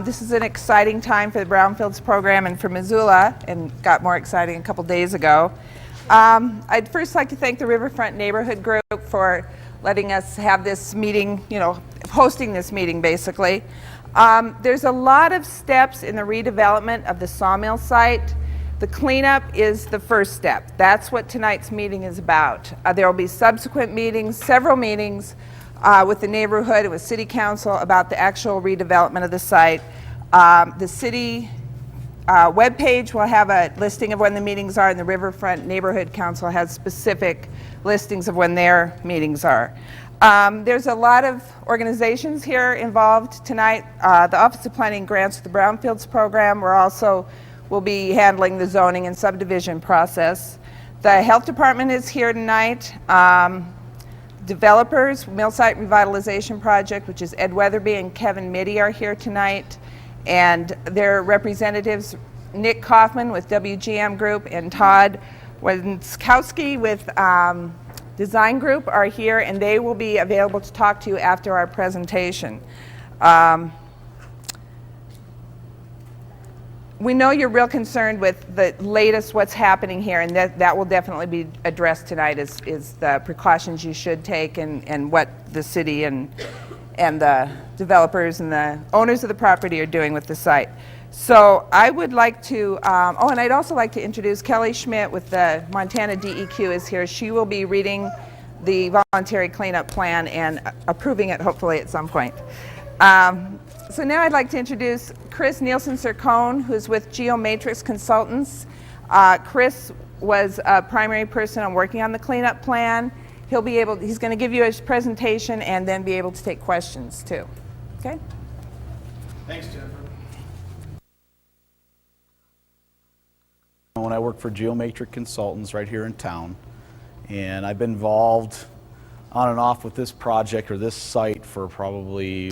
This is an exciting time for the Brownfields program and for Missoula, and got more exciting a couple days ago. I'd first like to thank the Riverfront Neighborhood Group for letting us have this meeting, hosting this meeting basically. There's a lot of steps in the redevelopment of the sawmill site. The cleanup is the first step. That's what tonight's meeting is about. There will be subsequent meetings, several meetings with the neighborhood and with City Council about the actual redevelopment of the site. The city webpage will have a listing of when the meetings are, and the Riverfront Neighborhood Council has specific listings of when their meetings are. There's a lot of organizations here involved tonight. The Office of Planning grants the Brownfields program. We'll be handling the zoning and subdivision process. The Health Department is here tonight. Developers, Mill Site Revitalization Project, which is Ed Weatherby and Kevin Mitty, are here tonight. And their representatives, Nick Kaufman with WGM Group and Todd Wenskowski with Design Group are here, and they will be available to talk to you after our presentation. We know you're real concerned with the latest what's happening here, and that will definitely be addressed tonight is the precautions you should take and what the city and the developers and the owners of the property are doing with the site. So I would like to, and I'd also like to introduce Kelly Schmidt with the Montana DEQ is here. She will be reading the voluntary cleanup plan and approving it hopefully at some point. So now I'd like to introduce Chris Nielsen-Sircone, who's with Geomatrix Consultants. Chris was a primary person on working on the cleanup plan. He's going to give you his presentation and then be able to take questions too. Okay? Thanks, Jennifer. When I work for Geomatrix Consultants right here in town, and I've been involved on and off with this project or this site for probably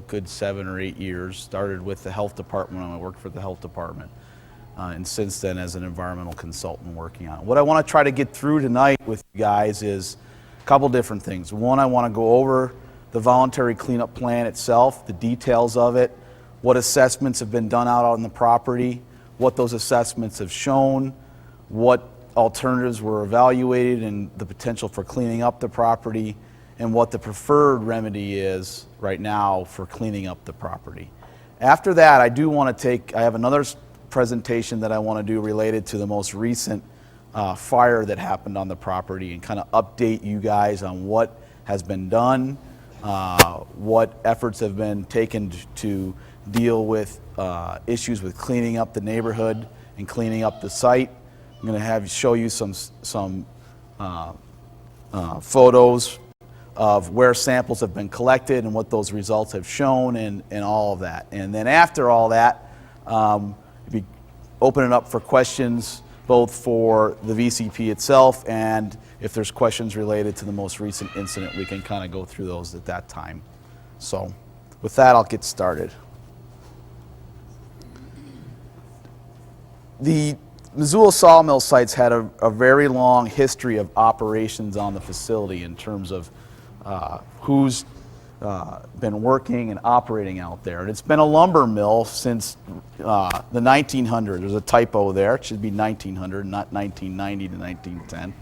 good 7 or 8 years. Started with the health department when I worked for the health department, and since then as an environmental consultant working on it. What I want to try to get through tonight with you guys is a couple different things. One, I want to go over the voluntary cleanup plan itself, the details of it, what assessments have been done out on the property, what those assessments have shown, what alternatives were evaluated and the potential for cleaning up the property, and what the preferred remedy is right now for cleaning up the property. After that, I have another presentation that I want to do related to the most recent fire that happened on the property and kind of update you guys on what has been done, what efforts have been taken to deal with issues with cleaning up the neighborhood and cleaning up the site. I'm going to show you some photos of where samples have been collected and what those results have shown and all of that. And then after all that, be opening up for questions both for the VCP itself, and if there's questions related to the most recent incident, we can kind of go through those at that time. So with that, I'll get started. The Missoula Sawmill site's had a very long history of operations on the facility in terms of who's been working and operating out there. And it's been a lumber mill since the 1900s. There's a typo there. It should be 1900, not 1990 to 1910.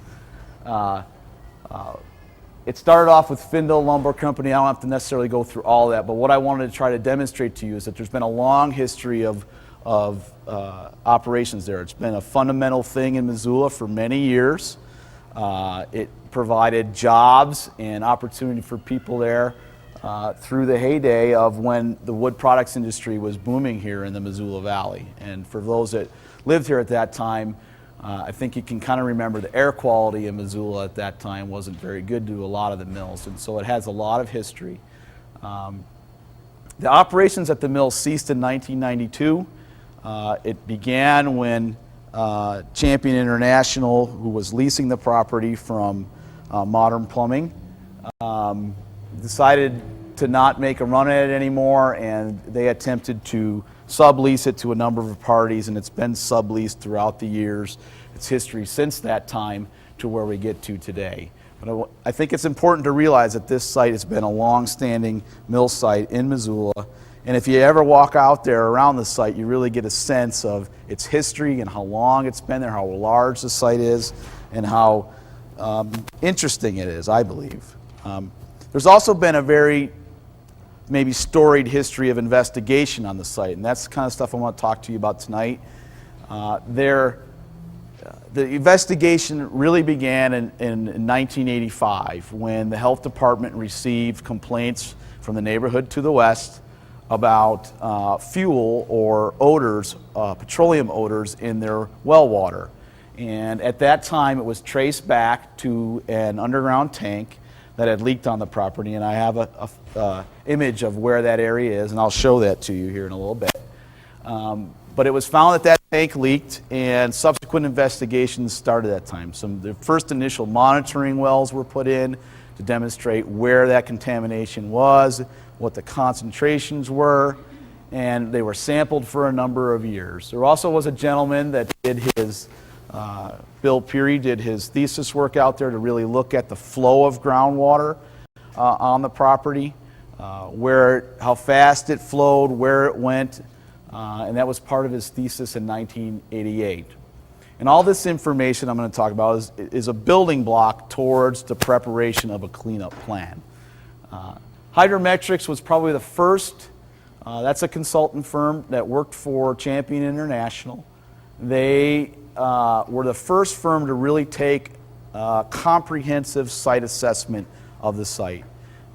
It started off with Findle Lumber Company. I don't have to necessarily go through all that, but what I wanted to try to demonstrate to you is that there's been a long history of operations there. It's been a fundamental thing in Missoula for many years. It provided jobs and opportunity for people there through the heyday of when the wood products industry was booming here in the Missoula Valley. And for those that lived here at that time, I think you can kind of remember the air quality in Missoula at that time wasn't very good to a lot of the mills, and so it has a lot of history. The operations at the mill ceased in 1992. It began when Champion International, who was leasing the property from Modern Plumbing, decided to not make a run at it anymore, and they attempted to sublease it to a number of parties, and it's been subleased throughout the years. Its history since that time to where we get to today. But I think it's important to realize that this site has been a long-standing mill site in Missoula, And if you ever walk out there around the site, you really get a sense of its history and how long it's been there, how large the site is, and how interesting it is, I believe. There's also been a very maybe storied history of investigation on the site, and that's the kind of stuff I want to talk to you about tonight. The investigation really began in 1985 when the health department received complaints from the neighborhood to the west about fuel or odors, petroleum odors in their well water. And at that time it was traced back to an underground tank that had leaked on the property, and I have a image of where that area is, and I'll show that to you here in a little bit. But it was found that that tank leaked, and subsequent investigations started at that time. The first initial monitoring wells were put in to demonstrate where that contamination was, what the concentrations were, and they were sampled for a number of years. There also was a gentleman that did his, Bill Peary did his thesis work out there to really look at the flow of groundwater on the property, how fast it flowed, where it went, and that was part of his thesis in 1988. And all this information I'm going to talk about is a building block towards the preparation of a cleanup plan. Hydrometrics was probably the first, that's a consultant firm that worked for Champion International. They were the first firm to really take a comprehensive site assessment of the site.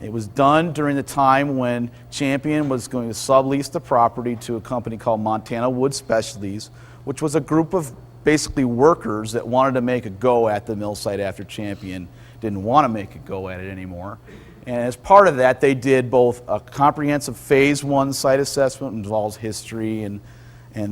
It was done during the time when Champion was going to sublease the property to a company called Montana Wood Specialties, which was a group of basically workers that wanted to make a go at the mill site after Champion didn't want to make a go at it anymore. And as part of that, they did both a comprehensive phase 1 site assessment, involves history and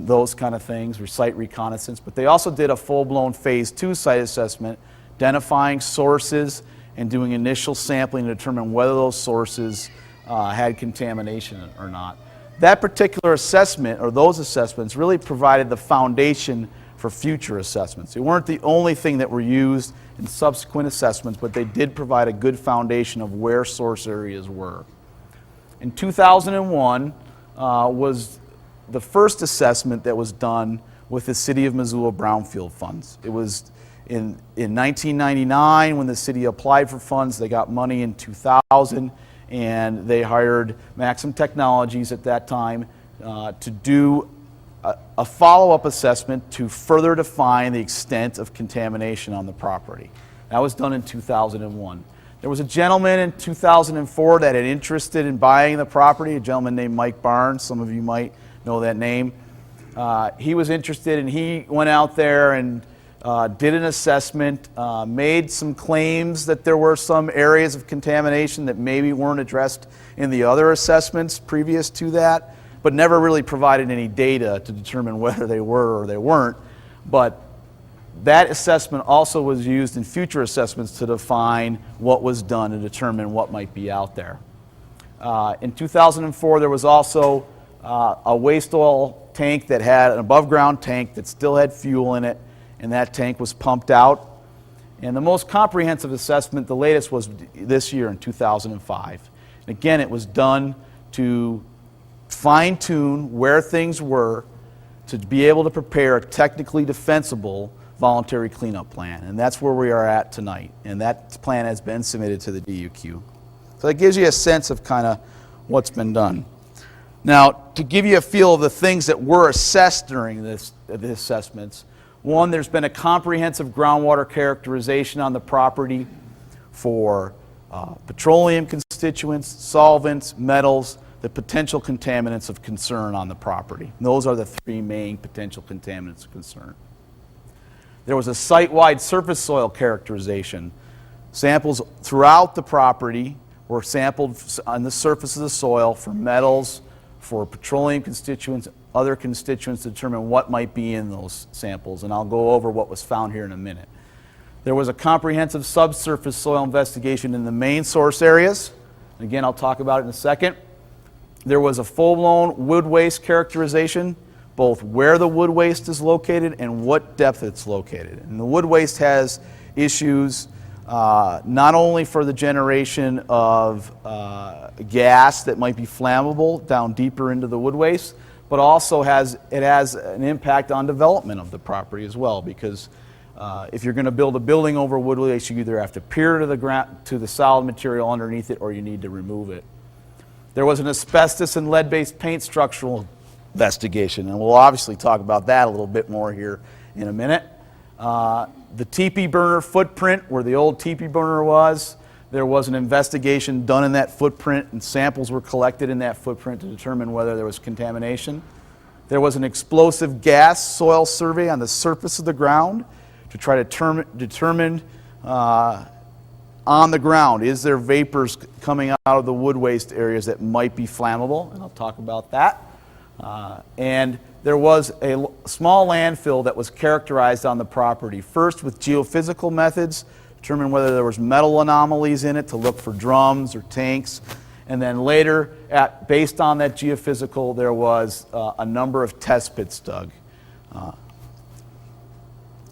those kind of things, or site reconnaissance, but they also did a full-blown phase 2 site assessment, identifying sources and doing initial sampling to determine whether those sources had contamination or not. That particular assessment, or those assessments, really provided the foundation for future assessments. They weren't the only thing that were used in subsequent assessments, but they did provide a good foundation of where source areas were. In 2001 was the first assessment that was done with the City of Missoula brownfield funds. It was in 1999 when the city applied for funds. They got money in 2000, and they hired Maxim Technologies at that time to do a follow-up assessment to further define the extent of contamination on the property. That was done in 2001. There was a gentleman in 2004 that had interested in buying the property, a gentleman named Mike Barnes. Some of you might know that name. He was interested, and he went out there and did an assessment, made some claims that there were some areas of contamination that maybe weren't addressed in the other assessments previous to that, but never really provided any data to determine whether they were or they weren't. But that assessment also was used in future assessments to define what was done and determine what might be out there. In 2004, there was also a waste oil tank that had an above-ground tank that still had fuel in it, and that tank was pumped out. And the most comprehensive assessment, the latest, was this year in 2005. And again, it was done to fine-tune where things were to be able to prepare a technically defensible voluntary cleanup plan. And that's where we are at tonight. And that plan has been submitted to the DUQ. So that gives you a sense of kind of what's been done. Now, to give you a feel of the things that were assessed during the assessments, one, there's been a comprehensive groundwater characterization on the property for petroleum constituents, solvents, metals, the potential contaminants of concern on the property. And those are the three main potential contaminants of concern. There was a site-wide surface soil characterization. Samples throughout the property were sampled on the surface of the soil for metals, for petroleum constituents, other constituents to determine what might be in those samples, and I'll go over what was found here in a minute. There was a comprehensive subsurface soil investigation in the main source areas. Again, I'll talk about it in a second. There was a full-blown wood waste characterization, both where the wood waste is located and what depth it's located. And the wood waste has issues not only for the generation of gas that might be flammable down deeper into the wood waste, but also has an impact on development of the property as well, because if you're going to build a building over wood waste, you either have to pier to the ground, to the solid material underneath it, or you need to remove it. There was an asbestos and lead-based paint structural investigation, and we'll obviously talk about that a little bit more here in a minute. The teepee burner footprint, where the old teepee burner was, there was an investigation done in that footprint, and samples were collected in that footprint to determine whether there was contamination. There was an explosive gas soil survey on the surface of the ground to try to determine on the ground, is there vapors coming out of the wood waste areas that might be flammable, and I'll talk about that. And there was a small landfill that was characterized on the property, first with geophysical methods, determine whether there was metal anomalies in it to look for drums or tanks, and then later, based on that geophysical, there was a number of test pits dug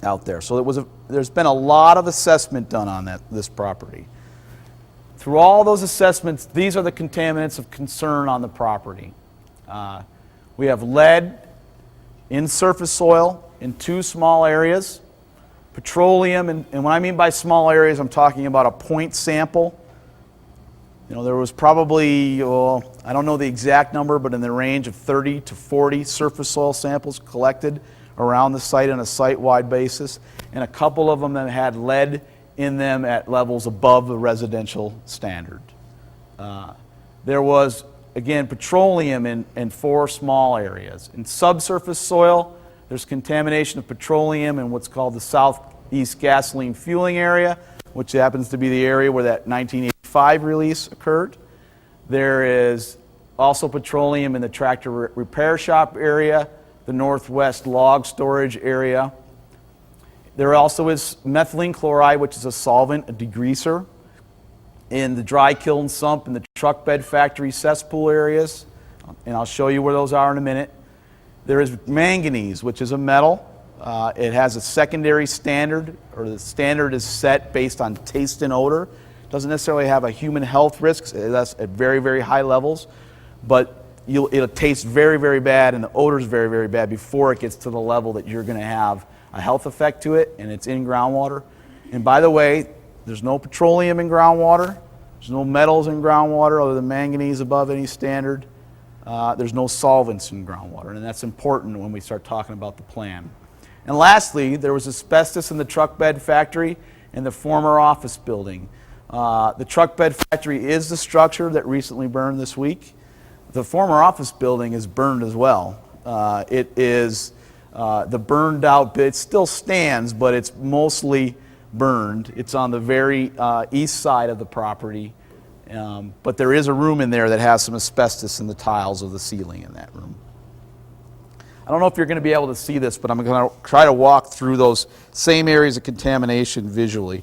out there. So there's been a lot of assessment done on this property. Through all those assessments, these are the contaminants of concern on the property. We have lead in surface soil in 2 small areas, petroleum, and when I mean by small areas, I'm talking about a point sample. You know, there was probably, I don't know the exact number, but in the range of 30 to 40 surface soil samples collected around the site on a site-wide basis, and a couple of them that had lead in them at levels above the residential standard. There was, again, petroleum in 4 small areas. In subsurface soil, there's contamination of petroleum in what's called the southeast gasoline fueling area, which happens to be the area where that 1985 release occurred. There is also petroleum in the tractor repair shop area, the northwest log storage area. There also is methylene chloride, which is a solvent, a degreaser, in the dry kiln sump and the truck bed factory cesspool areas, and I'll show you where those are in a minute. There is manganese, which is a metal. It has a secondary standard, or the standard is set based on taste and odor. It doesn't necessarily have a human health risk. That's at very, very high levels, but it'll taste very, very bad, and the odor is very, very bad before it gets to the level that you're going to have a health effect to it, and it's in groundwater. And by the way, there's no petroleum in groundwater. There's no metals in groundwater other than manganese above any standard. There's no solvents in groundwater, and that's important when we start talking about the plan. And lastly, there was asbestos in the truck bed factory and the former office building. The truck bed factory is the structure that recently burned this week. The former office building is burned as well. It is the burned out bit. It still stands, but it's mostly burned. It's on the very east side of the property, but there is a room in there that has some asbestos in the tiles of the ceiling in that room. I don't know if you're going to be able to see this, but I'm going to try to walk through those same areas of contamination visually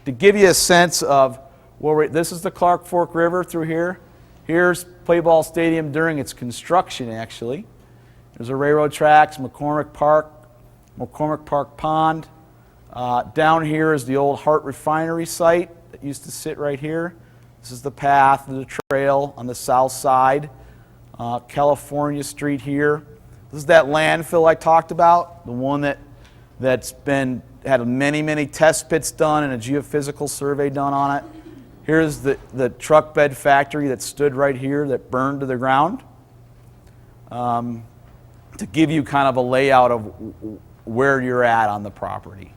to give you a sense of where this is the Clark Fork River through here. Here's Playball Stadium during its construction, actually. There's the railroad tracks, McCormick Park Pond. Down here is the old Hart Refinery site that used to sit right here. This is the path, the trail on the south side. California Street here. This is that landfill I talked about, the one that's had many, many test pits done and a geophysical survey done on it. Here's the truck bed factory that stood right here that burned to the ground. To give you kind of a layout of where you're at on the property.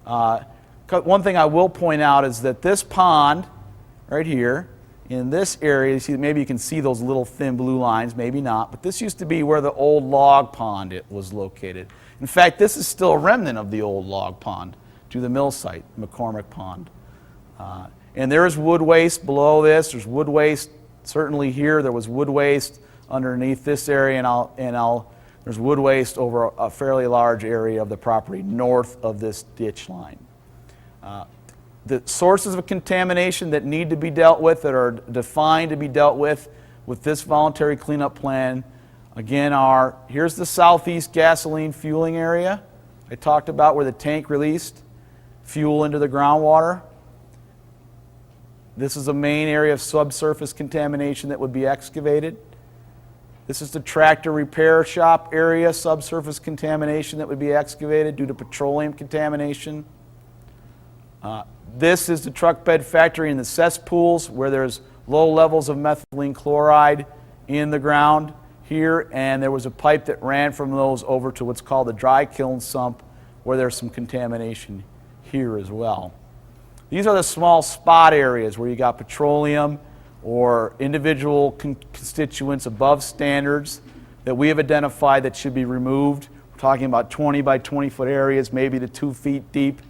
One thing I will point out is that this pond right here, in this area, maybe you can see those little thin blue lines, maybe not, but this used to be where the old log pond was located. In fact, this is still a remnant of the old log pond to the mill site, McCormick Pond. And there is wood waste below this. There's wood waste certainly here. There was wood waste underneath this area, there's wood waste over a fairly large area of the property north of this ditch line. The sources of contamination that need to be dealt with, that are defined to be dealt with this voluntary cleanup plan, again here's the southeast gasoline fueling area I talked about, where the tank released fuel into the groundwater. This is a main area of subsurface contamination that would be excavated. This is the tractor repair shop area, subsurface contamination that would be excavated due to petroleum contamination. This is the truck bed factory and the cesspools where there's low levels of methylene chloride in the ground here, and there was a pipe that ran from those over to what's called the dry kiln sump where there's some contamination here as well. These are the small spot areas where you got petroleum or individual constituents above standards that we have identified that should be removed. We're talking about 20 by 20 foot areas, maybe to 2 feet deep.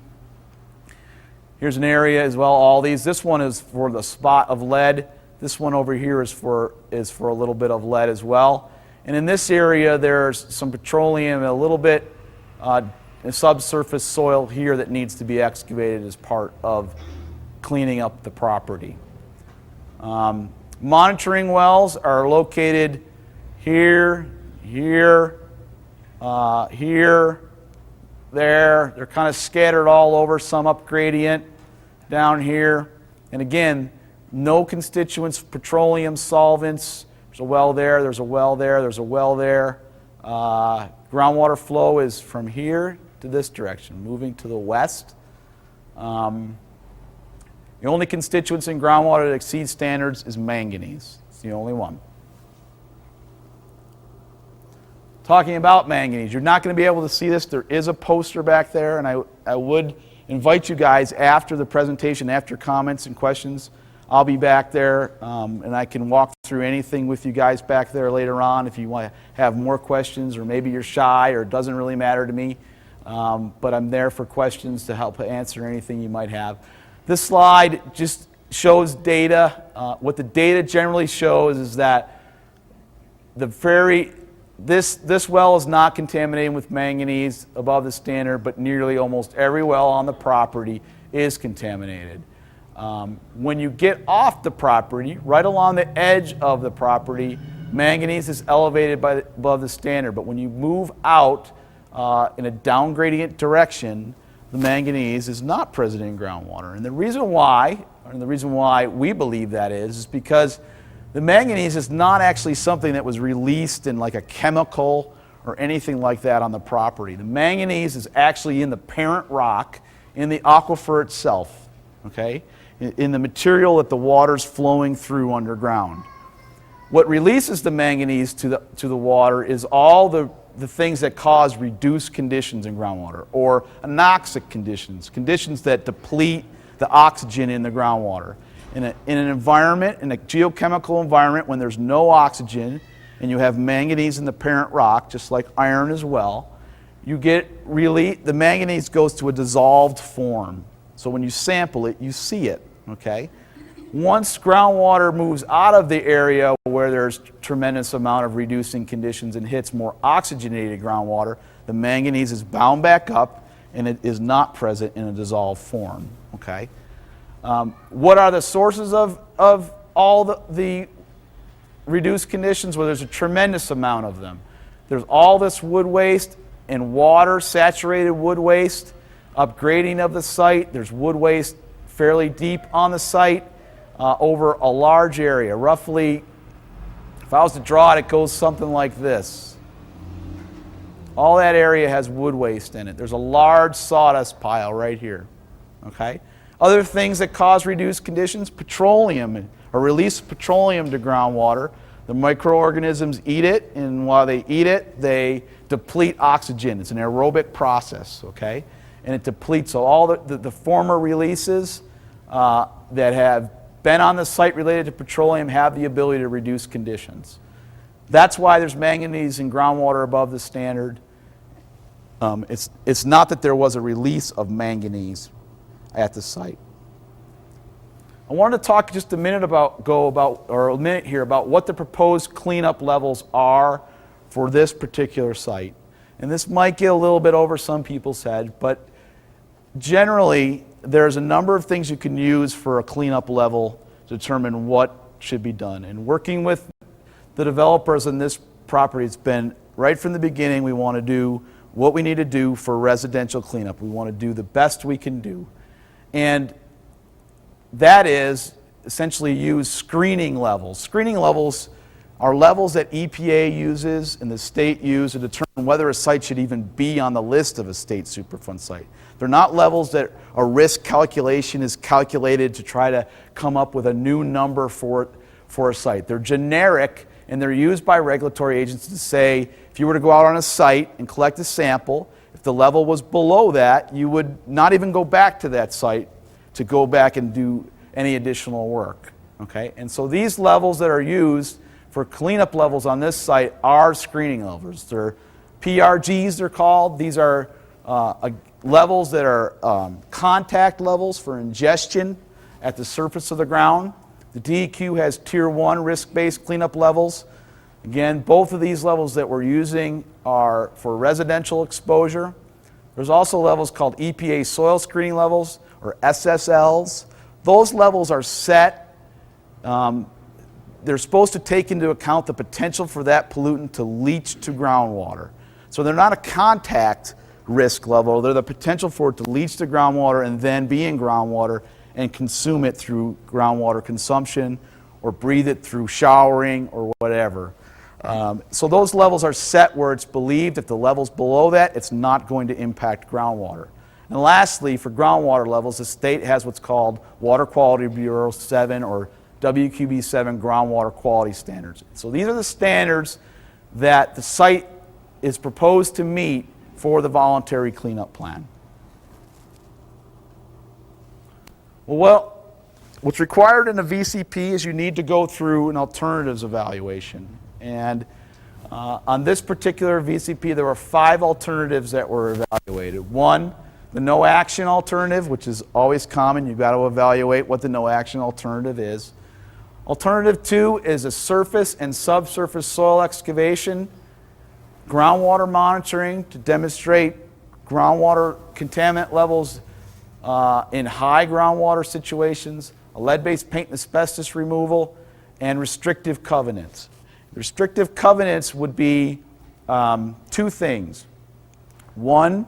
Here's an area as well, all these. This one is for the spot of lead. This one over here is for a little bit of lead as well. And in this area, there's some petroleum and a little bit subsurface soil here that needs to be excavated as part of cleaning up the property. Monitoring wells are located here, here, here, there. They're kind of scattered all over, some up gradient down here. And again, no constituents, petroleum solvents. There's a well there, there's a well there, there's a well there. Groundwater flow is from here to this direction, moving to the west. The only constituents in groundwater that exceed standards is manganese. It's the only one. Talking about manganese, you're not going to be able to see this. There is a poster back there, and I would invite you guys after the presentation, after comments and questions, I'll be back there, and I can walk through anything with you guys back there later on if you want to have more questions, or maybe you're shy or it doesn't really matter to me. But I'm there for questions to help answer anything you might have. This slide just shows data. What the data generally shows is that this well is not contaminated with manganese above the standard, but nearly almost every well on the property is contaminated. When you get off the property, right along the edge of the property, manganese is elevated above the standard. But when you move out in a down gradient direction, the manganese is not present in groundwater. And the reason why we believe that is because the manganese is not actually something that was released in like a chemical or anything like that on the property. The manganese is actually in the parent rock, in the aquifer itself, okay? In the material that the water's flowing through underground. What releases the manganese to the water is all the things that cause reduced conditions in groundwater, or anoxic conditions that deplete the oxygen in the groundwater. In an environment, in a geochemical environment, when there's no oxygen and you have manganese in the parent rock, just like iron as well, the manganese goes to a dissolved form. So when you sample it, you see it, okay? Once groundwater moves out of the area where there's tremendous amount of reducing conditions and hits more oxygenated groundwater, the manganese is bound back up and it is not present in a dissolved form, okay? What are the sources of all the reduced conditions? Well, there's a tremendous amount of them. There's all this wood waste and water, saturated wood waste, upgrading of the site. There's wood waste fairly deep on the site. Over a large area. Roughly, if I was to draw it, it goes something like this. All that area has wood waste in it. There's a large sawdust pile right here. Okay? Other things that cause reduced conditions, petroleum, or release of petroleum to groundwater. The microorganisms eat it, and while they eat it, they deplete oxygen. It's an aerobic process, okay? And it depletes, so all the former releases that have been on the site related to petroleum have the ability to reduce conditions. That's why there's manganese in groundwater above the standard. It's not that there was a release of manganese at the site. I wanted to talk just a minute about what the proposed cleanup levels are for this particular site. And this might get a little bit over some people's head, but generally there's a number of things you can use for a cleanup level to determine what should be done. And working with the developers on this property, it's been right from the beginning, we want to do what we need to do for residential cleanup. We want to do the best we can do. And that is essentially use screening levels. Screening levels are levels that EPA uses and the state use to determine whether a site should even be on the list of a state Superfund site. They're not levels that a risk calculation is calculated to try to come up with a new number for a site. They're generic, and they're used by regulatory agencies to say, if you were to go out on a site and collect a sample, if the level was below that, you would not even go back to that site to go back and do any additional work. Okay? And so these levels that are used for cleanup levels on this site are screening levels. They're PRGs, they're called. These are levels that are contact levels for ingestion at the surface of the ground. The DEQ has Tier 1 risk-based cleanup levels. Again, both of these levels that we're using are for residential exposure. There's also levels called EPA soil screening levels, or SSLs. Those levels are set. They're supposed to take into account the potential for that pollutant to leach to groundwater. So they're not a contact risk level. They're the potential for it to leach to groundwater and then be in groundwater and consume it through groundwater consumption or breathe it through showering or whatever. So those levels are set where it's believed if the level's below that, it's not going to impact groundwater. And lastly, for groundwater levels, the state has what's called Water Quality Bureau 7 or WQB 7 groundwater quality standards. So these are the standards that the site is proposed to meet for the voluntary cleanup plan. Well, what's required in a VCP is you need to go through an alternatives evaluation. And on this particular VCP, there were 5 alternatives that were evaluated. One, the no action alternative, which is always common. You've got to evaluate what the no action alternative is. Alternative 2 is a surface and subsurface soil excavation, groundwater monitoring to demonstrate groundwater contaminant levels in high groundwater situations, a lead-based paint and asbestos removal, and restrictive covenants. Restrictive covenants would be 2 things. One,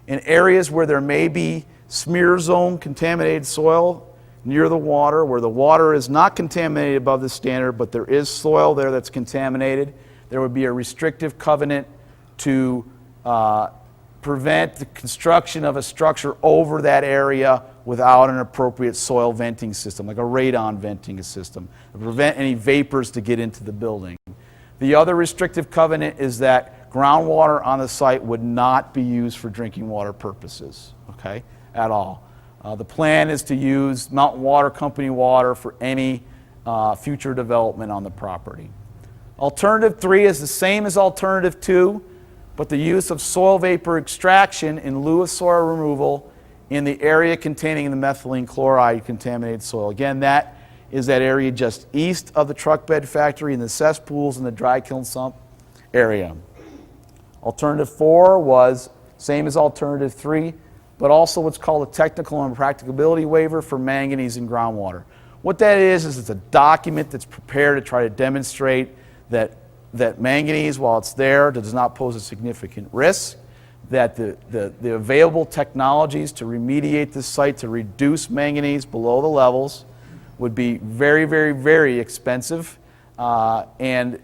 in areas where there may be smear zone contaminated soil near the water, where the water is not contaminated above the standard, but there is soil there that's contaminated, there would be a restrictive covenant to prevent the construction of a structure over that area without an appropriate soil venting system, like a radon venting system, to prevent any vapors to get into the building. The other restrictive covenant is that groundwater on the site would not be used for drinking water purposes, okay, at all. The plan is to use Mountain Water Company water for any future development on the property. Alternative 3 is the same as Alternative 2, but the use of soil vapor extraction in lieu of soil removal in the area containing the methylene chloride contaminated soil. Again, that is that area just east of the truck bed factory and the cesspools and the dry kiln sump area. Alternative 4 was same as Alternative 3, but also what's called a technical and practicability waiver for manganese in groundwater. What that is it's a document that's prepared to try to demonstrate that manganese, while it's there, does not pose a significant risk, that the available technologies to remediate this site to reduce manganese below the levels would be very, very, very expensive and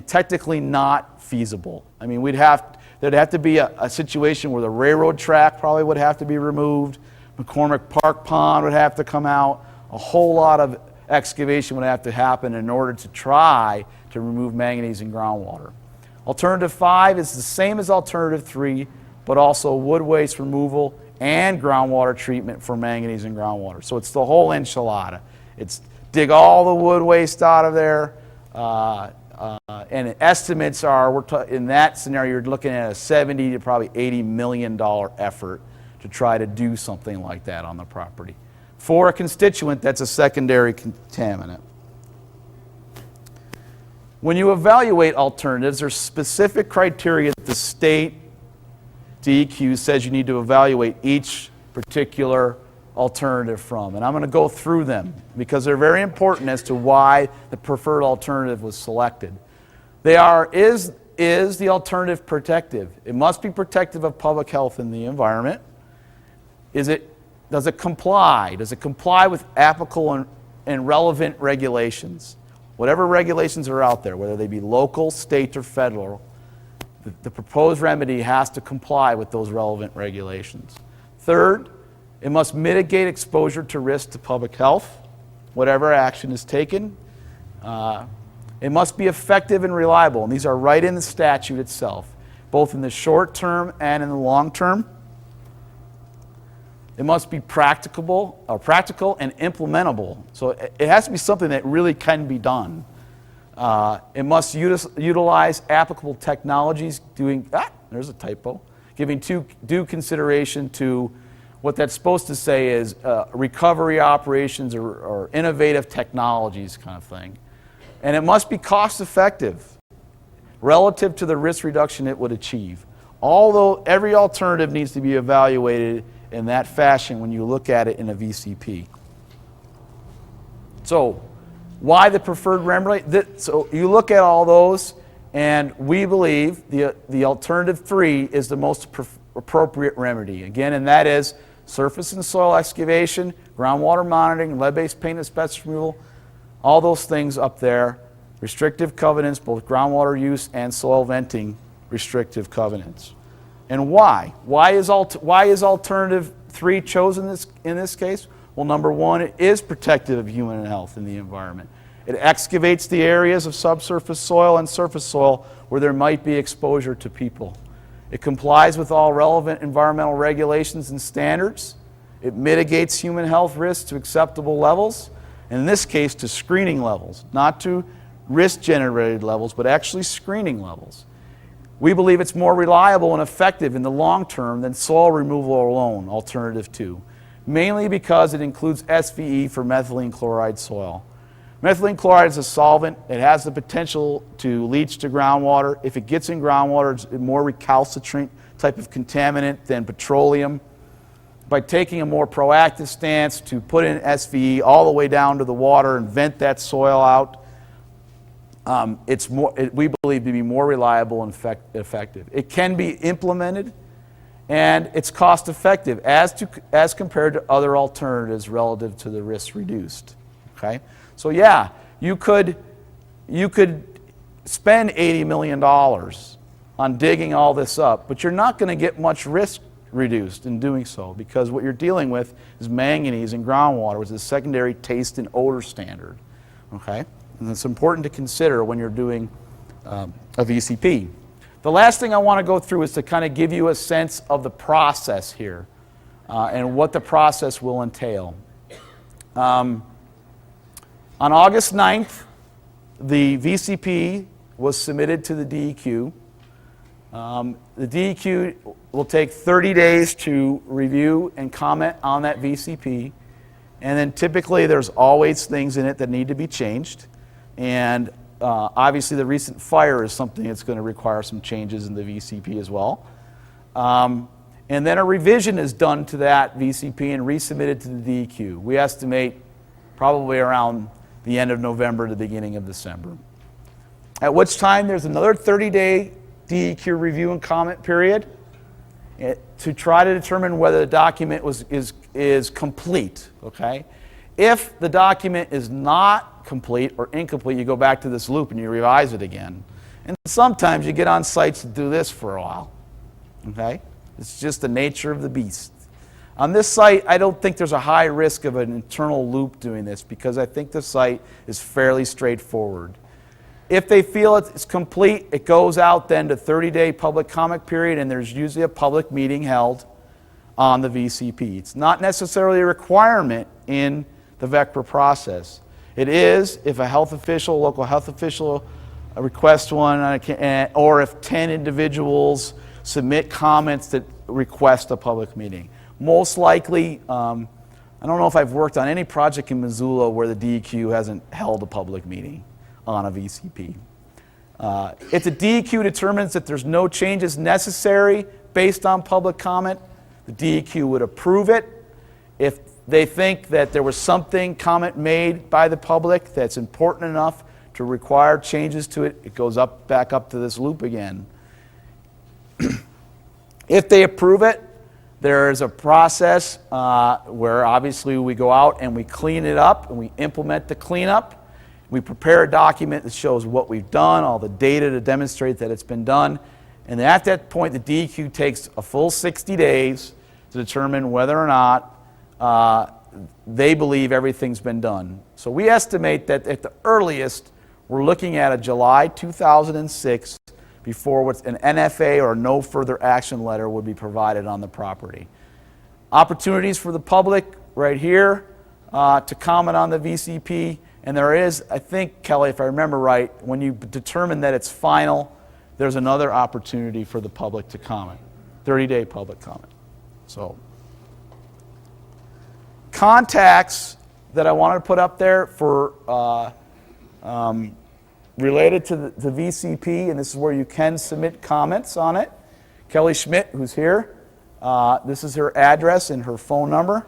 technically not feasible. I mean, there'd have to be a situation where the railroad track probably would have to be removed, McCormick Park Pond would have to come out, a whole lot of excavation would have to happen in order to try to remove manganese in groundwater. Alternative 5 is the same as Alternative 3, but also wood waste removal and groundwater treatment for manganese in groundwater. So it's the whole enchilada. It's dig all the wood waste out of there, and estimates are, in that scenario, you're looking at a $70 to probably $80 million effort to try to do something like that on the property. For a constituent that's a secondary contaminant. When you evaluate alternatives, there's specific criteria that the state DEQ says you need to evaluate each particular alternative from. And I'm going to go through them because they're very important as to why the preferred alternative was selected. They are, is the alternative protective? It must be protective of public health and the environment. Does it comply? Does it comply with applicable and relevant regulations. Whatever regulations are out there, whether they be local, state, or federal, the proposed remedy has to comply with those relevant regulations. Third, it must mitigate exposure to risk to public health, whatever action is taken. It must be effective and reliable, and these are right in the statute itself, both in the short term and in the long term. It must be practical and implementable. So it has to be something that really can be done. It must utilize applicable technologies, there's a typo, giving due consideration to what that's supposed to say is recovery operations or innovative technologies kind of thing. And it must be cost effective relative to the risk reduction it would achieve. Although every alternative needs to be evaluated in that fashion when you look at it in a VCP. So, why the preferred remedy? So you look at all those, and we believe the alternative 3 is the most appropriate remedy. Again, and that is surface and soil excavation, groundwater monitoring, lead-based paint asbestos removal, all those things up there, restrictive covenants, both groundwater use and soil venting restrictive covenants. And why? Why is alternative 3 chosen in this case? Well, number 1, it is protective of human health and the environment. It excavates the areas of subsurface soil and surface soil where there might be exposure to people. It complies with all relevant environmental regulations and standards. It mitigates human health risks to acceptable levels, and in this case to screening levels, not to risk-generated levels, but actually screening levels. We believe it's more reliable and effective in the long term than soil removal alone, alternative 2, mainly because it includes SVE for methylene chloride soil. Methylene chloride is a solvent. It has the potential to leach to groundwater. If it gets in groundwater, it's a more recalcitrant type of contaminant than petroleum. By taking a more proactive stance to put in SVE all the way down to the water and vent that soil out, we believe to be more reliable and effective. It can be implemented, and it's cost effective as compared to other alternatives relative to the risks reduced. Okay, so yeah, you could spend $80 million on digging all this up, but you're not going to get much risk reduced in doing so, because what you're dealing with is manganese in groundwater, which is a secondary taste and odor standard. Okay. And it's important to consider when you're doing a VCP. The last thing I want to go through is to kind of give you a sense of the process here and what the process will entail. On August 9th, the VCP was submitted to the DEQ. The DEQ will take 30 days to review and comment on that VCP. And then typically there's always things in it that need to be changed. And obviously the recent fire is something that's going to require some changes in the VCP as well. And then a revision is done to that VCP and resubmitted to the DEQ. We estimate probably around the end of November to the beginning of December. At which time there's another 30-day DEQ review and comment period to try to determine whether the document is complete. Okay? If the document is not complete or incomplete, you go back to this loop and you revise it again. And sometimes you get on sites to do this for a while. Okay? It's just the nature of the beast. On this site, I don't think there's a high risk of an internal loop doing this, because I think the site is fairly straightforward. If they feel it's complete, it goes out then to 30-day public comment period, and there's usually a public meeting held on the VCP. It's not necessarily a requirement in the VECRA process. It is if a health official, local health official requests one, or if 10 individuals submit comments that request a public meeting. Most likely, I don't know if I've worked on any project in Missoula where the DEQ hasn't held a public meeting on a VCP. If the DEQ determines that there's no changes necessary based on public comment, the DEQ would approve it. If they think that there was comment made by the public that's important enough to require changes to it, it goes back up to this loop again. If they approve it, There is a process where obviously we go out and we clean it up and we implement the cleanup. We prepare a document that shows what we've done, all the data to demonstrate that it's been done. And at that point, the DEQ takes a full 60 days to determine whether or not they believe everything's been done. So we estimate that at the earliest, we're looking at a July 2006 before an NFA or no further action letter would be provided on the property. Opportunities for the public right here to comment on the VCP. And there is, I think, Kelly, if I remember right, when you determine that it's final, there's another opportunity for the public to comment, 30-day public comment. So, contacts that I wanted to put up there for related to the VCP, and this is where you can submit comments on it. Kelly Schmidt, who's here, this is her address and her phone number.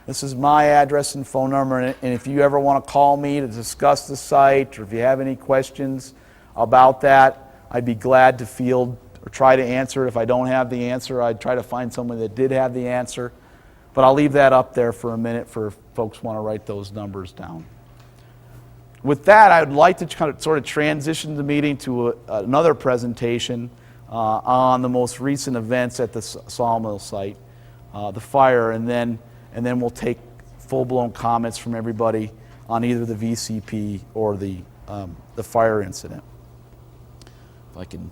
This is my address and phone number, and if you ever want to call me to discuss the site, or if you have any questions about that, I'd be glad to field or try to answer it. If I don't have the answer, I'd try to find someone that did have the answer. But I'll leave that up there for a minute for if folks want to write those numbers down. With that, I would like to kind of sort of transition the meeting to another presentation on the most recent events at the sawmill site, the fire, and then we'll take full-blown comments from everybody on either the VCP or the fire incident. If I can.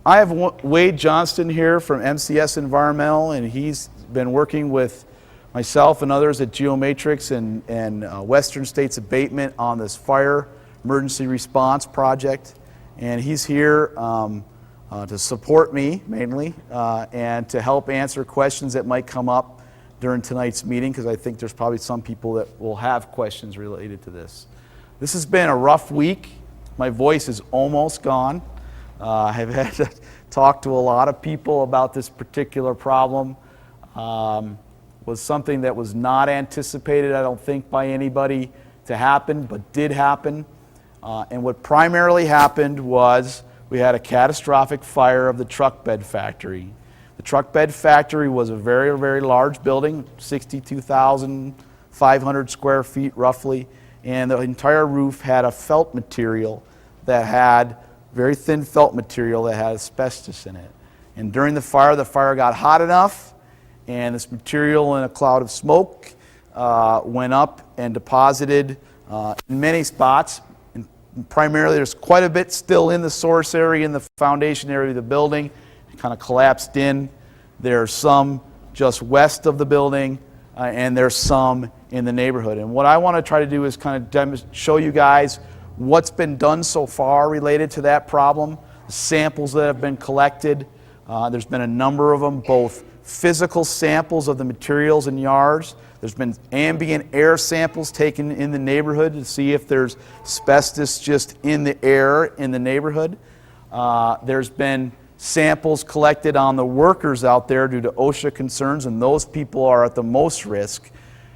I have Wade Johnston here from MCS Environmental, and he's been working with myself and others at Geomatrix and Western States Abatement on this fire emergency response project. And he's here to support me, mainly, and to help answer questions that might come up during tonight's meeting, because I think there's probably some people that will have questions related to this. This has been a rough week. My voice is almost gone. I've had to talk to a lot of people about this particular problem. Was something that was not anticipated, I don't think, by anybody to happen, but did happen. And what primarily happened was we had a catastrophic fire of the truck bed factory. The truck bed factory was a very, very large building, 62,500 square feet roughly, and the entire roof had a felt material that had very thin felt material that had asbestos in it. And during the fire got hot enough, and this material in a cloud of smoke went up and deposited in many spots. And primarily, there's quite a bit still in the source area, in the foundation area of the building. It kind of collapsed in. There's some just west of the building, and there's some in the neighborhood. And what I want to try to do is kind of show you guys what's been done so far related to that problem, the samples that have been collected. There's been a number of them, both physical samples of the materials in yards. There's been ambient air samples taken in the neighborhood to see if there's asbestos just in the air in the neighborhood. There's been samples collected on the workers out there due to OSHA concerns, and those people are at the most risk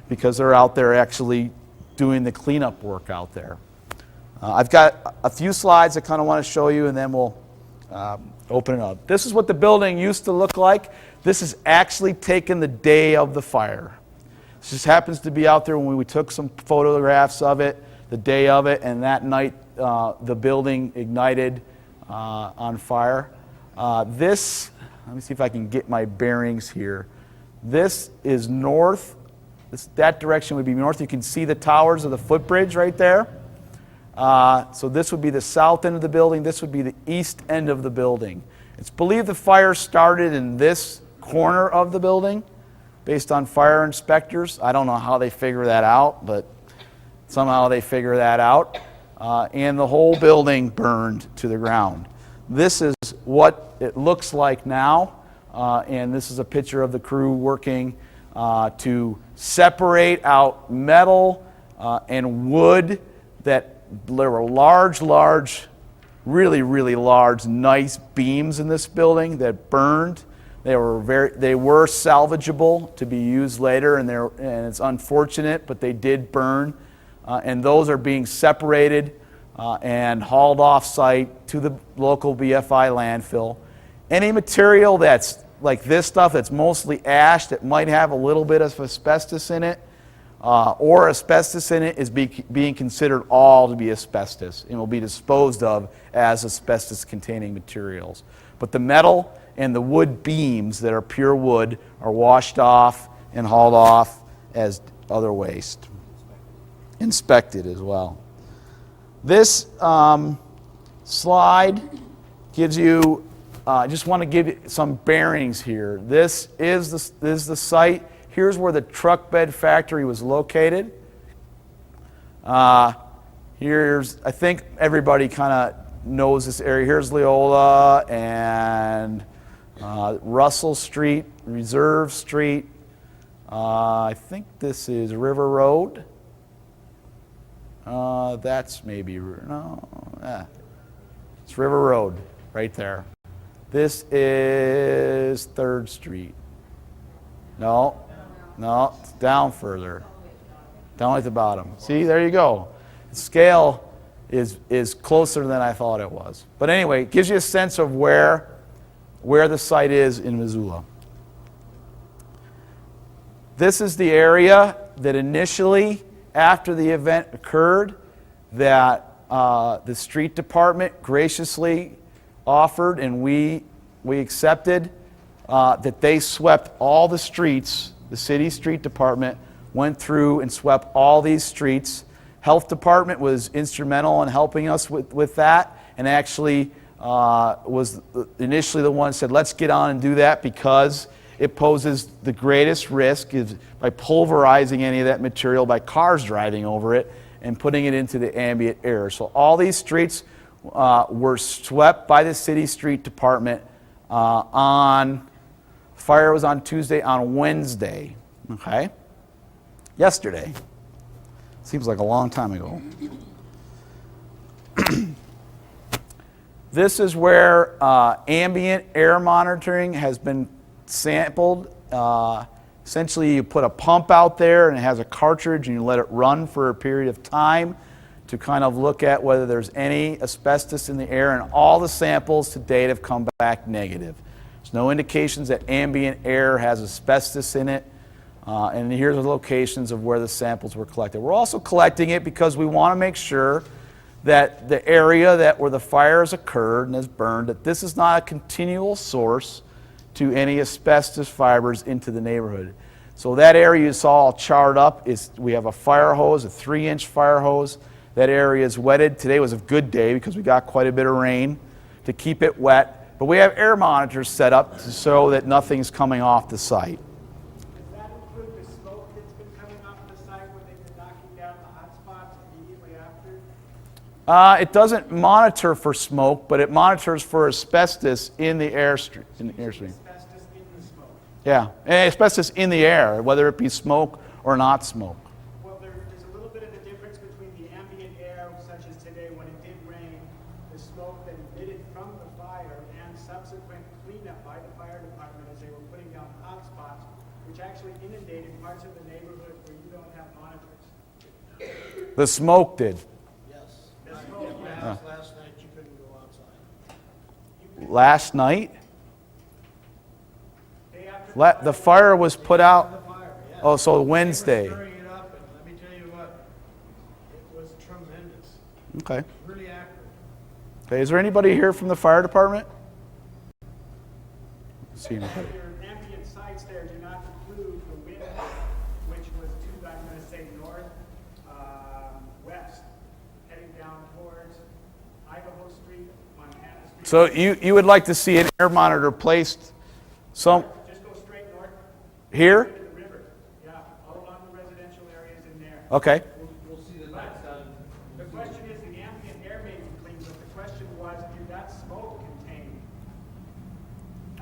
because they're out there actually doing the cleanup work out there. I've got a few slides I kind of want to show you, and then we'll open it up. This is what the building used to look like. This is actually taken the day of the fire. This just happens to be out there when we took some photographs of it, the day of it, and that night the building ignited on fire. Let me see if I can get my bearings here. This is north. That direction would be north. You can see the towers of the footbridge right there. So this would be the south end of the building. This would be the east end of the building. It's believed the fire started in this corner of the building based on fire inspectors. I don't know how they figure that out, but somehow they figure that out. And the whole building burned to the ground. This is what it looks like now. and this is a picture of the crew working to separate out metal and wood. That there were large, really large, nice beams in this building that burned. They were salvageable to be used later, and it's unfortunate, but they did burn, and those are being separated and hauled off site to the local BFI landfill. Any material that's like this stuff that's mostly ash that might have a little bit of asbestos in it, or asbestos in it, is being considered all to be asbestos and will be disposed of as asbestos-containing materials. But the metal and the wood beams that are pure wood are washed off and hauled off as other waste. Inspected as well. This slide gives you, I just want to give you some bearings here. This is the site. Here's where the truck bed factory was located. I think everybody kind of knows this area. Here's Leola and Russell Street, Reserve Street. I think this is River Road. That's maybe, no, it's River Road right there. This is 3rd Street. No, it's down further. Down at the bottom. See, there you go. The scale is closer than I thought it was. But anyway, it gives you a sense of where the site is in Missoula. This is the area that initially, after the event occurred, that the street department graciously offered, and we accepted, that they swept all the streets. The city street department went through and swept all these streets. Health department was instrumental in helping us with that, and actually was initially the one who said, let's get on and do that, because it poses the greatest risk is by pulverizing any of that material by cars driving over it and putting it into the ambient air. So all these streets were swept by the city street department fire was on Tuesday, on Wednesday, okay? Yesterday. Seems like a long time ago. This is where ambient air monitoring has been sampled. Essentially, you put a pump out there and it has a cartridge, and you let it run for a period of time to kind of look at whether there's any asbestos in the air, and all the samples to date have come back negative. There's no indications that ambient air has asbestos in it, and here's the locations of where the samples were collected. We're also collecting it because we want to make sure that the area where the fire has occurred and has burned, that this is not a continual source to any asbestos fibers into the neighborhood. So that area you saw all charred up, we have a fire hose, a 3-inch fire hose. That area is wetted. Today was a good day because we got quite a bit of rain to keep it wet. But we have air monitors set up so that nothing's coming off the site. Does that include the smoke that's been coming off the site when they've been knocking down the hot spots immediately after? It doesn't monitor for smoke, but it monitors for asbestos in the airstream. Asbestos in the smoke. Yeah, and asbestos in the air, whether it be smoke or not smoke. Well, there's a little bit of a difference between the ambient air, such as today when it did rain, the smoke that emitted from the fire, and subsequent cleanup by the fire department as they were putting down hot spots, which actually inundated parts of the neighborhood where you don't have monitors. The smoke did. Last night you couldn't go outside. Last night? Day after The fire was put out, fire, yeah. oh, so Wednesday. Stirring it up, and let me tell you what, it was tremendous, Okay. really active. Okay, is there anybody here from the fire department? See anybody? Your ambient sites there do not include the wind, which was to, I'm going to say, north, west, heading down towards Idaho Street, Montana Street. So you would like to see an air monitor placed some Just go straight north here? to the river. Yeah, all along the residential areas in there. Okay. We'll see the next time. The question is, the ambient air may be clean, but the question was, did that smoke contain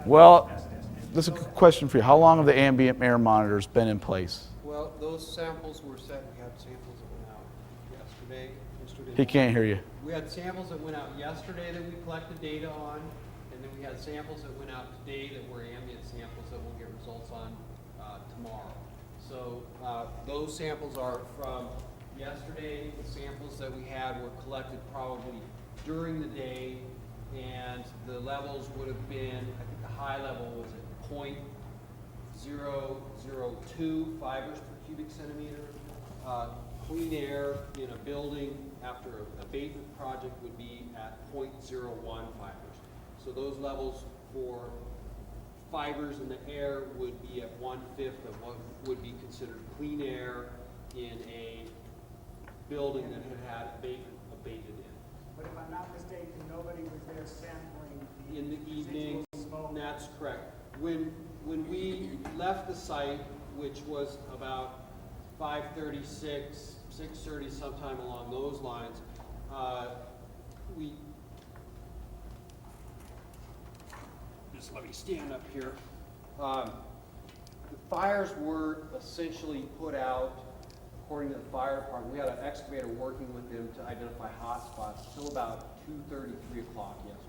Well, asbestos? And this is a good question for you. How long have the ambient air monitors been in place? Well, those samples were set, we had samples that went out yesterday. He can't hear you. We had samples that went out yesterday that we collected data on, and then we had samples that went out today that were ambient samples that we'll get results on tomorrow. So those samples are from yesterday. The samples that we had were collected probably during the day, and the levels would have been, I think the high level was at 0.002 fibers per cubic centimeter. Clean air in a building after an abatement project would be at 0.01 fibers. So those levels for fibers in the air would be at 1/5 of what would be considered clean air in a building that had had abated in. But if I'm not mistaken, nobody was there sampling In the evening, residual smoke. that's correct. When we left the site, which was about 5:36, 6:30, sometime along those lines, we, just let me stand up here. The fires were essentially put out, according to the fire department. We had an excavator working with them to identify hot spots till about 2:30, 3 o'clock yesterday.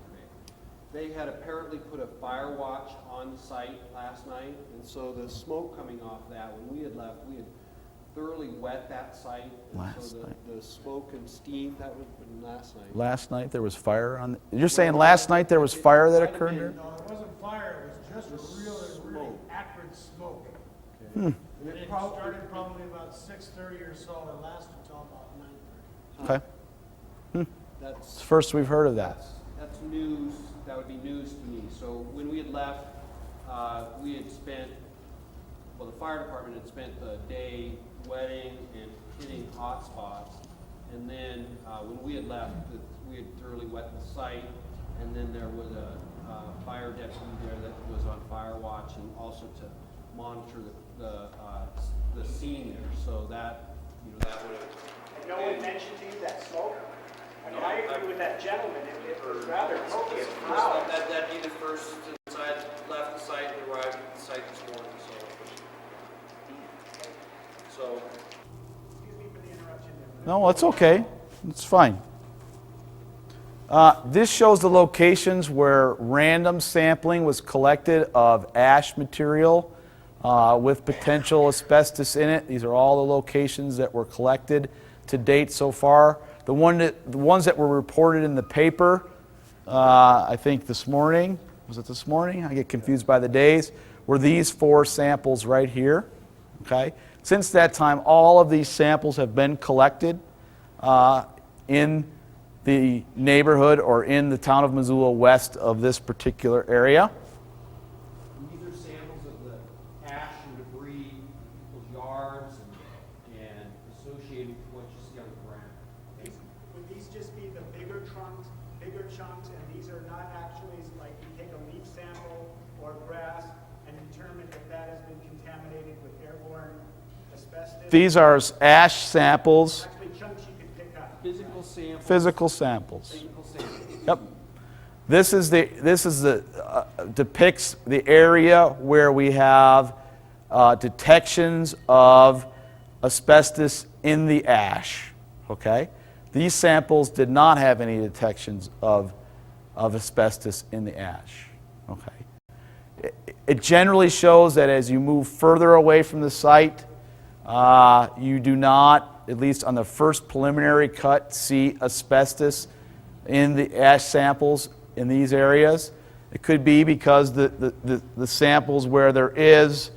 They had apparently put a fire watch on the site last night, and so the smoke coming off that, when we had left, we had thoroughly wet that site. And so the smoke and steam, that would have been last night. Last night there was fire on. You're saying last night there was fire that occurred here? No, it wasn't fire, it was just really acrid smoke. Okay. And it started probably about 6:30 or so and lasted till about 9:30. Okay. It's That's the first we've heard of that. That's news, that would be news to me. So when we had left, we had spent, well, the fire department had spent the day wetting and hitting hot spots. And then when we had left, we had thoroughly wet the site. And then there was a fire deputy there that was on fire watch and also to monitor the scene there. So that, that would have. And no one mentioned to you that smoke? I mean, I agree with that gentleman, it was rather copious. That'd be the first since I had left the site and arrived at the site this morning, so. Excuse me for the interruption there. No, it's okay. It's fine. This shows the locations where random sampling was collected of ash material with potential asbestos in it. These are all the locations that were collected to date so far. The ones that were reported in the paper, I think this morning, was it this morning? I get confused by the days, were these 4 samples right here. Okay. Since that time, all of these samples have been collected in the neighborhood or in the town of Missoula west of this particular area. These are samples of the ash and debris in people's yards and associated with what you see on the ground. Would these just be the bigger chunks, and these are not actually, like, you take a leaf sample or grass and determine if that has been contaminated with airborne asbestos? These are ash samples, Actually chunks you could pick up. Physical samples. physical samples. Physical samples. Yep. This is the depicts the area where we have detections of asbestos in the ash. Okay, these samples did not have any detections of asbestos in the ash. Okay, it generally shows that as you move further away from the site, you do not, at least on the first preliminary cut, see asbestos in the ash samples in these areas. It could be because the samples where there is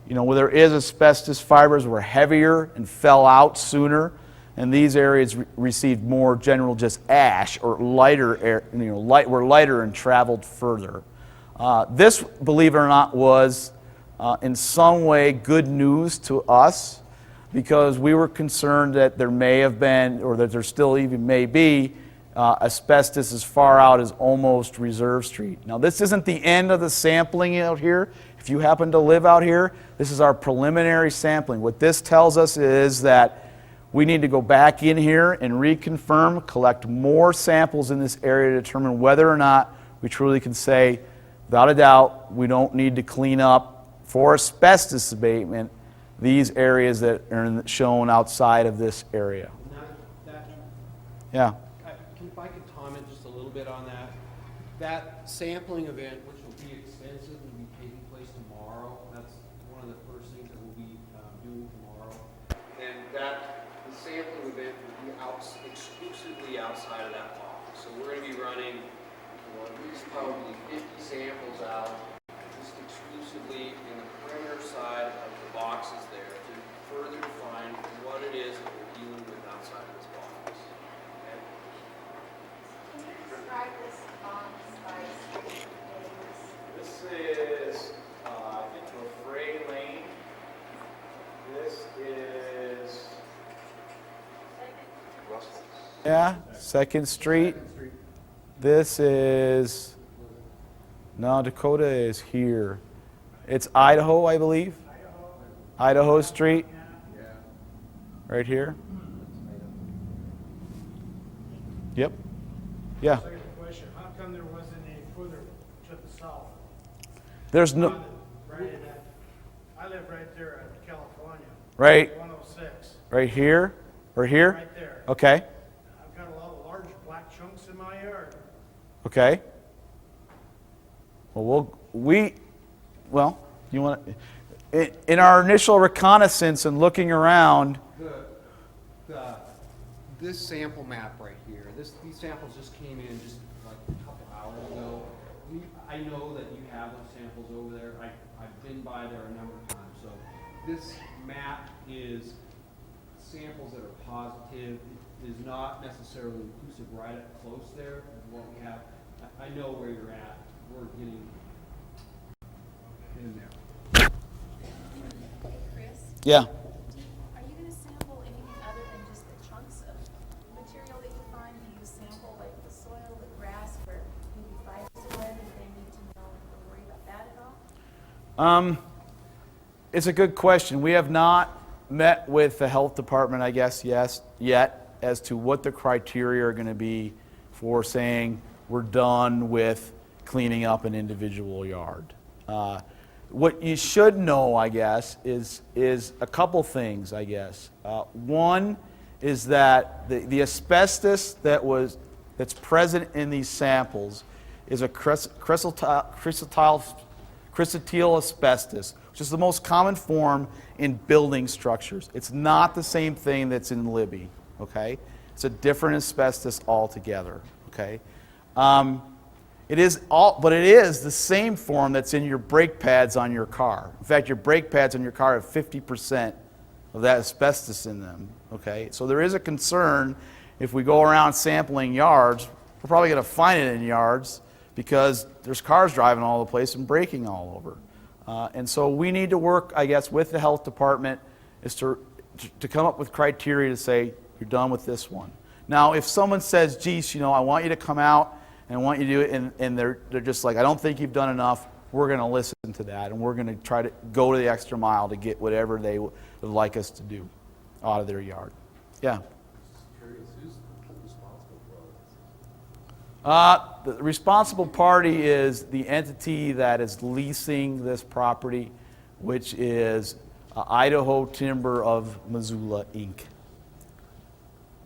asbestos fibers were heavier and fell out sooner, and these areas received more general just ash or lighter air, were lighter and traveled further. This, believe it or not, was in some way good news to us because we were concerned that there may have been, or that there still even may be, asbestos as far out as almost Reserve Street. Now, this isn't the end of the sampling out here. If you happen to live out here, this is our preliminary sampling. What this tells us is that we need to go back in here and reconfirm, collect more samples in this area to determine whether or not we truly can say without a doubt, we don't need to clean up for asbestos abatement these areas that are shown outside of this area. Yeah. If I could comment just a little bit on that. That sampling event, which will be extensive, will be taking place tomorrow. That's one of the first things that we'll be doing tomorrow. And the sampling event will be exclusively outside of that box. So we're going to be running at least probably 50 samples out, just exclusively in the perimeter side of the boxes there to further define what it is that we're dealing with outside of this box. Okay? Can you describe this box by street names? This is, I think, LaFray Lane. This is... Yeah, 2nd Street. This is... No, Dakota is here. It's Idaho, I believe. Idaho Street. Right here. Yep. Yeah. Second question, how come there wasn't a further to the south? There's no... Right in that, I live right there in California. Right, 106, right here, or here? right there. Okay, I've got a lot of large black chunks in my yard. okay. Well, you want to... In our initial reconnaissance and looking around, This sample map right here, these samples just came in just like a couple hours ago. I know that you have those samples over there. I've been by there a number of times. So this map is samples that are positive. It is not necessarily inclusive right up close there of what we have. I know where you're at. We're getting in there. Hey, Chris, yeah. are you going to sample anything other than just the chunks of material that you find? Do you sample like the soil, the grass, where maybe fibers are and they need to know or worry about that at all? It's a good question. We have not met with the health department, I guess, yet, as to what the criteria are going to be for saying we're done with cleaning up an individual yard. What you should know, I guess, is a couple things, I guess. One is that the asbestos that's present in these samples is a chrysotile asbestos, which is the most common form in building structures. It's not the same thing that's in Libby, okay? It's a different asbestos altogether, okay? It is the same form that's in your brake pads on your car. In fact, your brake pads on your car have 50% of that asbestos in them, okay? So there is a concern if we go around sampling yards, we're probably going to find it in yards because there's cars driving all over the place and braking all over. And so we need to work, I guess, with the health department is to come up with criteria to say, you're done with this one. Now, if someone says, geez, I want you to come out and I want you to do it, and they're just like, I don't think you've done enough, we're going to listen to that, and we're going to try to go to the extra mile to get whatever they would like us to do out of their yard. Yeah. The responsible party is the entity that is leasing this property, which is Idaho Timber of Missoula, Inc.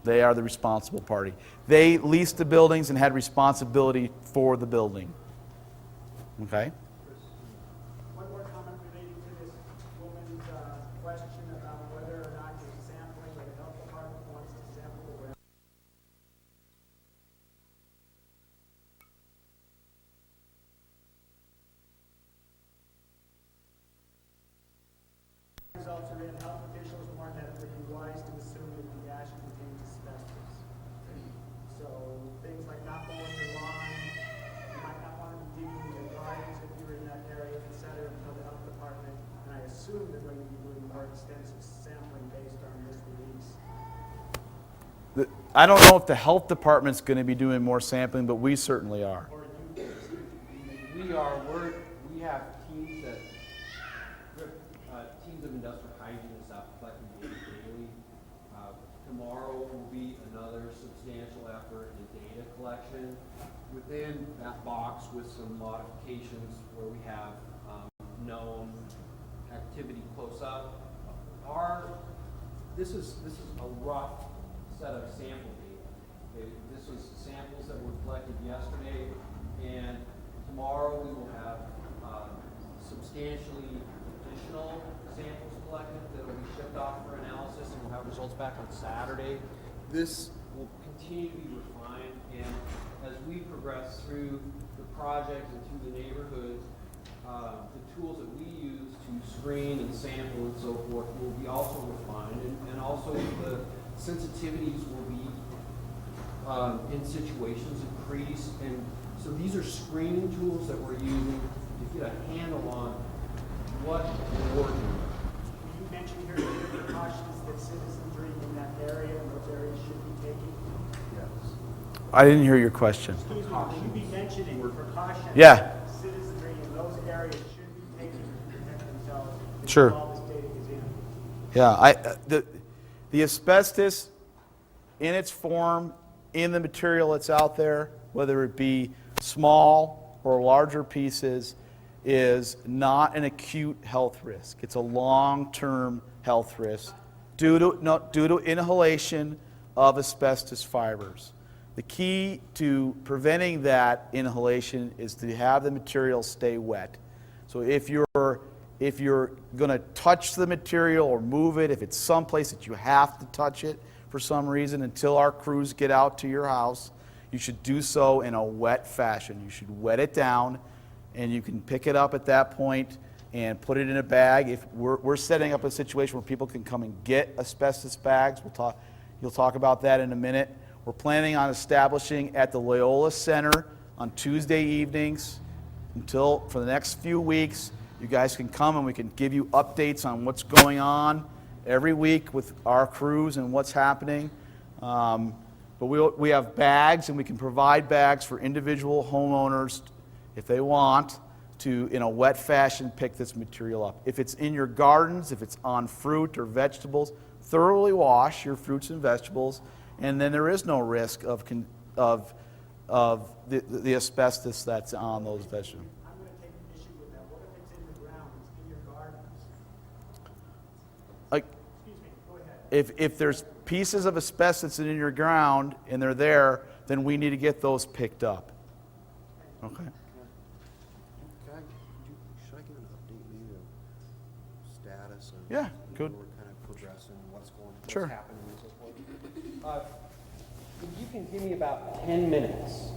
They are the responsible party. They leased the buildings and had responsibility for the building. Okay? One more comment relating to this woman's question about whether or not you're sampling, or the health department wants to sample the ground. Results are in, health officials warn that it would be wise to assume that the ash contains asbestos. So things like not mowing your lawn, you might not want to be digging your gardens if you're in that area, et cetera, until the health department, and I assume they're going to be doing more extensive sampling based on this release. I don't know if the health department's going to be doing more sampling, but we certainly are. Or you, We are. We have teams that teams of industrial hygienists out collecting data daily. Tomorrow will be another substantial effort. monitor and data collection. Within that box with some modifications where we have known activity close up. This is a rough set of sample data. Okay, this was samples that were collected yesterday, and tomorrow we will have substantially additional samples collected that will be shipped off for analysis, and we'll have results back on Saturday. This will continue to be refined, and as we progress through the project and through the neighborhoods, the tools that we use to screen and sample and so forth will be also refined, and also the sensitivities will be in situations increased. And so these are screening tools that we're using to get a handle on what we're working with. You mentioned here the precautions that citizenry in that area and those areas should be taking. Yes. I didn't hear your question. Excuse me, will you be mentioning precautions Yeah. that citizenry in those areas should be taking to protect themselves Sure. while this data is in? Yeah, the asbestos in its form, in the material that's out there, whether it be small or larger pieces, is not an acute health risk. It's a long-term health risk due to inhalation of asbestos fibers. The key to preventing that inhalation is to have the material stay wet. So if you're going to touch the material or move it, if it's someplace that you have to touch it for some reason until our crews get out to your house, you should do so in a wet fashion. You should wet it down, and you can pick it up at that point and put it in a bag. If we're setting up a situation where people can come and get asbestos bags, you'll talk about that in a minute. We're planning on establishing at the Loyola Center on Tuesday evenings for the next few weeks. You guys can come and we can give you updates on what's going on every week with our crews and what's happening. But we have bags, and we can provide bags for individual homeowners if they want to, in a wet fashion, pick this material up. If it's in your gardens, if it's on fruit or vegetables, thoroughly wash your fruits and vegetables, and then there is no risk of the asbestos that's on those vegetables. I'm going to take issue with that. What if it's in the ground, it's in your gardens? Like, Excuse me, go ahead. if there's pieces of asbestos in your ground and they're there, then we need to get those picked up. Okay. Should I give an update maybe of status and Yeah, good. where we're kind of progressing, what's Sure. happening and so forth? If you can give me about 10 minutes,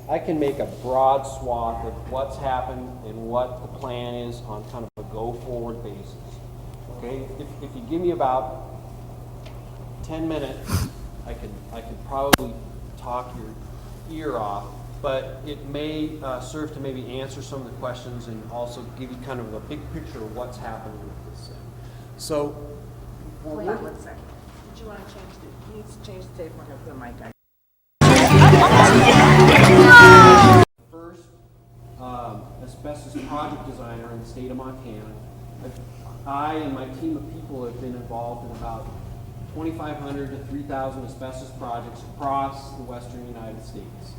I can make a broad swath of what's happened and what the plan is on kind of a go-forward basis. Okay? If you give me about 10 minutes, I can probably talk your ear off, but it may serve to maybe answer some of the questions and also give you kind of a big picture of what's happening with this thing. So, Hold on one second. Did you want to change you need to change the tape when I put the mic on. First asbestos project designer in the state of Montana. I and my team of people have been involved in about 2,500 to 3,000 asbestos projects across the western United States.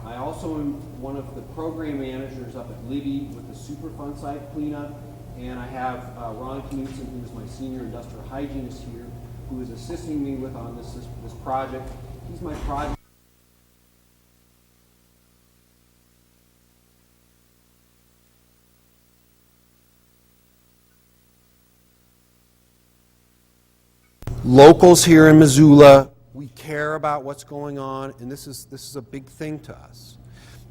I also am one of the program managers up at Libby with the Superfund site cleanup, and I have Ron Knudsen, who is my senior industrial hygienist here, who is assisting me on this project. He's my project. Locals here in Missoula, we care about what's going on, and this is a big thing to us.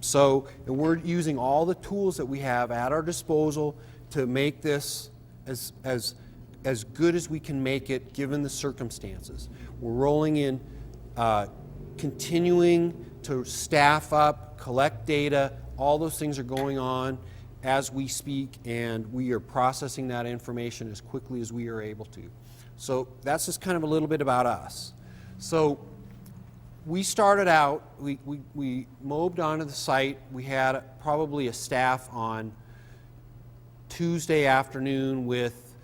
So we're using all the tools that we have at our disposal to make this as good as we can make it given the circumstances. We're rolling in, continuing to staff up, collect data. All those things are going on as we speak, and we are processing that information as quickly as we are able to. So that's just kind of a little bit about us. So we started out, we mobed onto the site. We had probably a staff on Tuesday afternoon with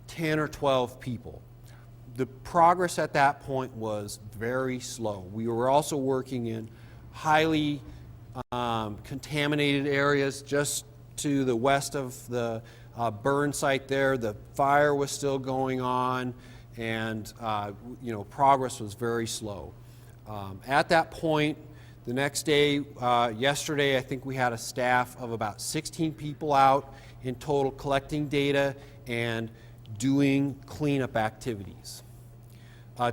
10 or 12 people. the progress at that point was very slow. We were also working in highly contaminated areas just to the west of the burn site there. The fire was still going on, and progress was very slow. At that point, the next day, yesterday, I think we had a staff of about 16 people out in total collecting data and doing cleanup activities.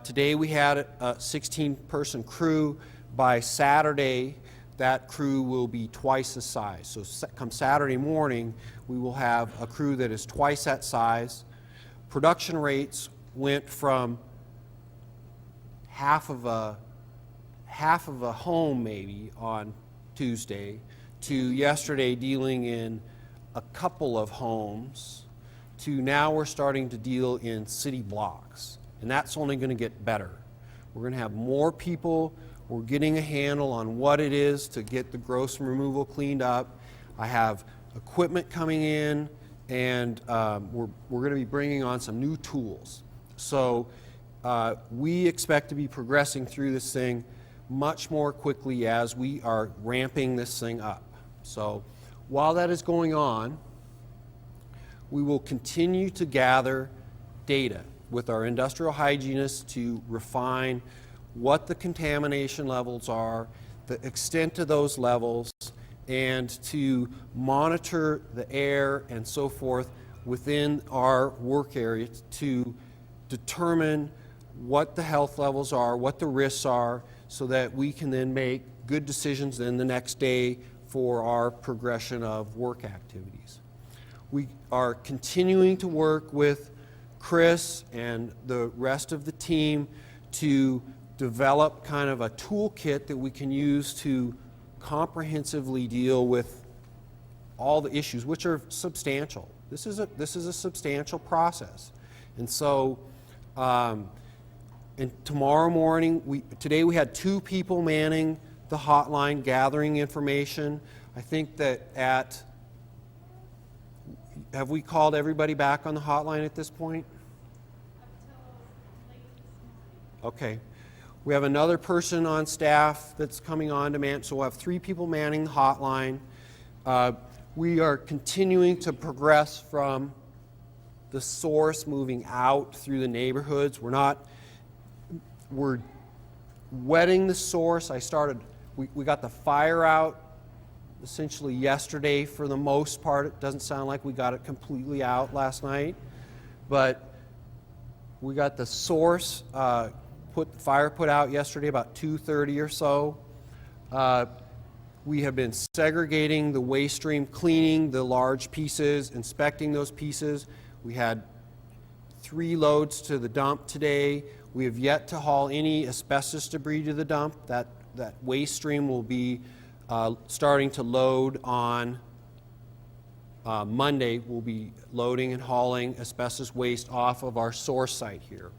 Today we had a 16-person crew. By Saturday, that crew will be twice the size. So come Saturday morning, we will have a crew that is twice that size. Production rates went from half of a home maybe on Tuesday to yesterday dealing in a couple of homes to now we're starting to deal in city blocks. And that's only going to get better. We're going to have more people. We're getting a handle on what it is to get the gross removal cleaned up. I have equipment coming in, and we're going to be bringing on some new tools. So we expect to be progressing through this thing much more quickly as we are ramping this thing up. So while that is going on, we will continue to gather data with our industrial hygienists to refine what the contamination levels are, the extent of those levels, and to monitor the air and so forth within our work area to determine what the health levels are, what the risks are, so that we can then make good decisions then the next day for our progression of work activities. We are continuing to work with Chris and the rest of the team to develop kind of a toolkit that we can use to comprehensively deal with all the issues, which are substantial. This is a substantial process. And so, and tomorrow morning, today we had 2 people manning the hotline, gathering information. I think that have we called everybody back on the hotline at this point? Okay. We have another person on staff that's coming on to man, so we'll have 3 people manning the hotline. We are continuing to progress from the source, moving out through the neighborhoods. We're wetting the source. We got the fire out essentially yesterday for the most part. It doesn't sound like we got it completely out last night, but we got the source fire put out yesterday about 2:30 or so. We have been segregating the waste stream, cleaning the large pieces, inspecting those pieces. We had 3 loads to the dump today. We have yet to haul any asbestos debris to the dump. That waste stream will be starting to load on Monday. We'll be loading and hauling asbestos waste off of our source site here.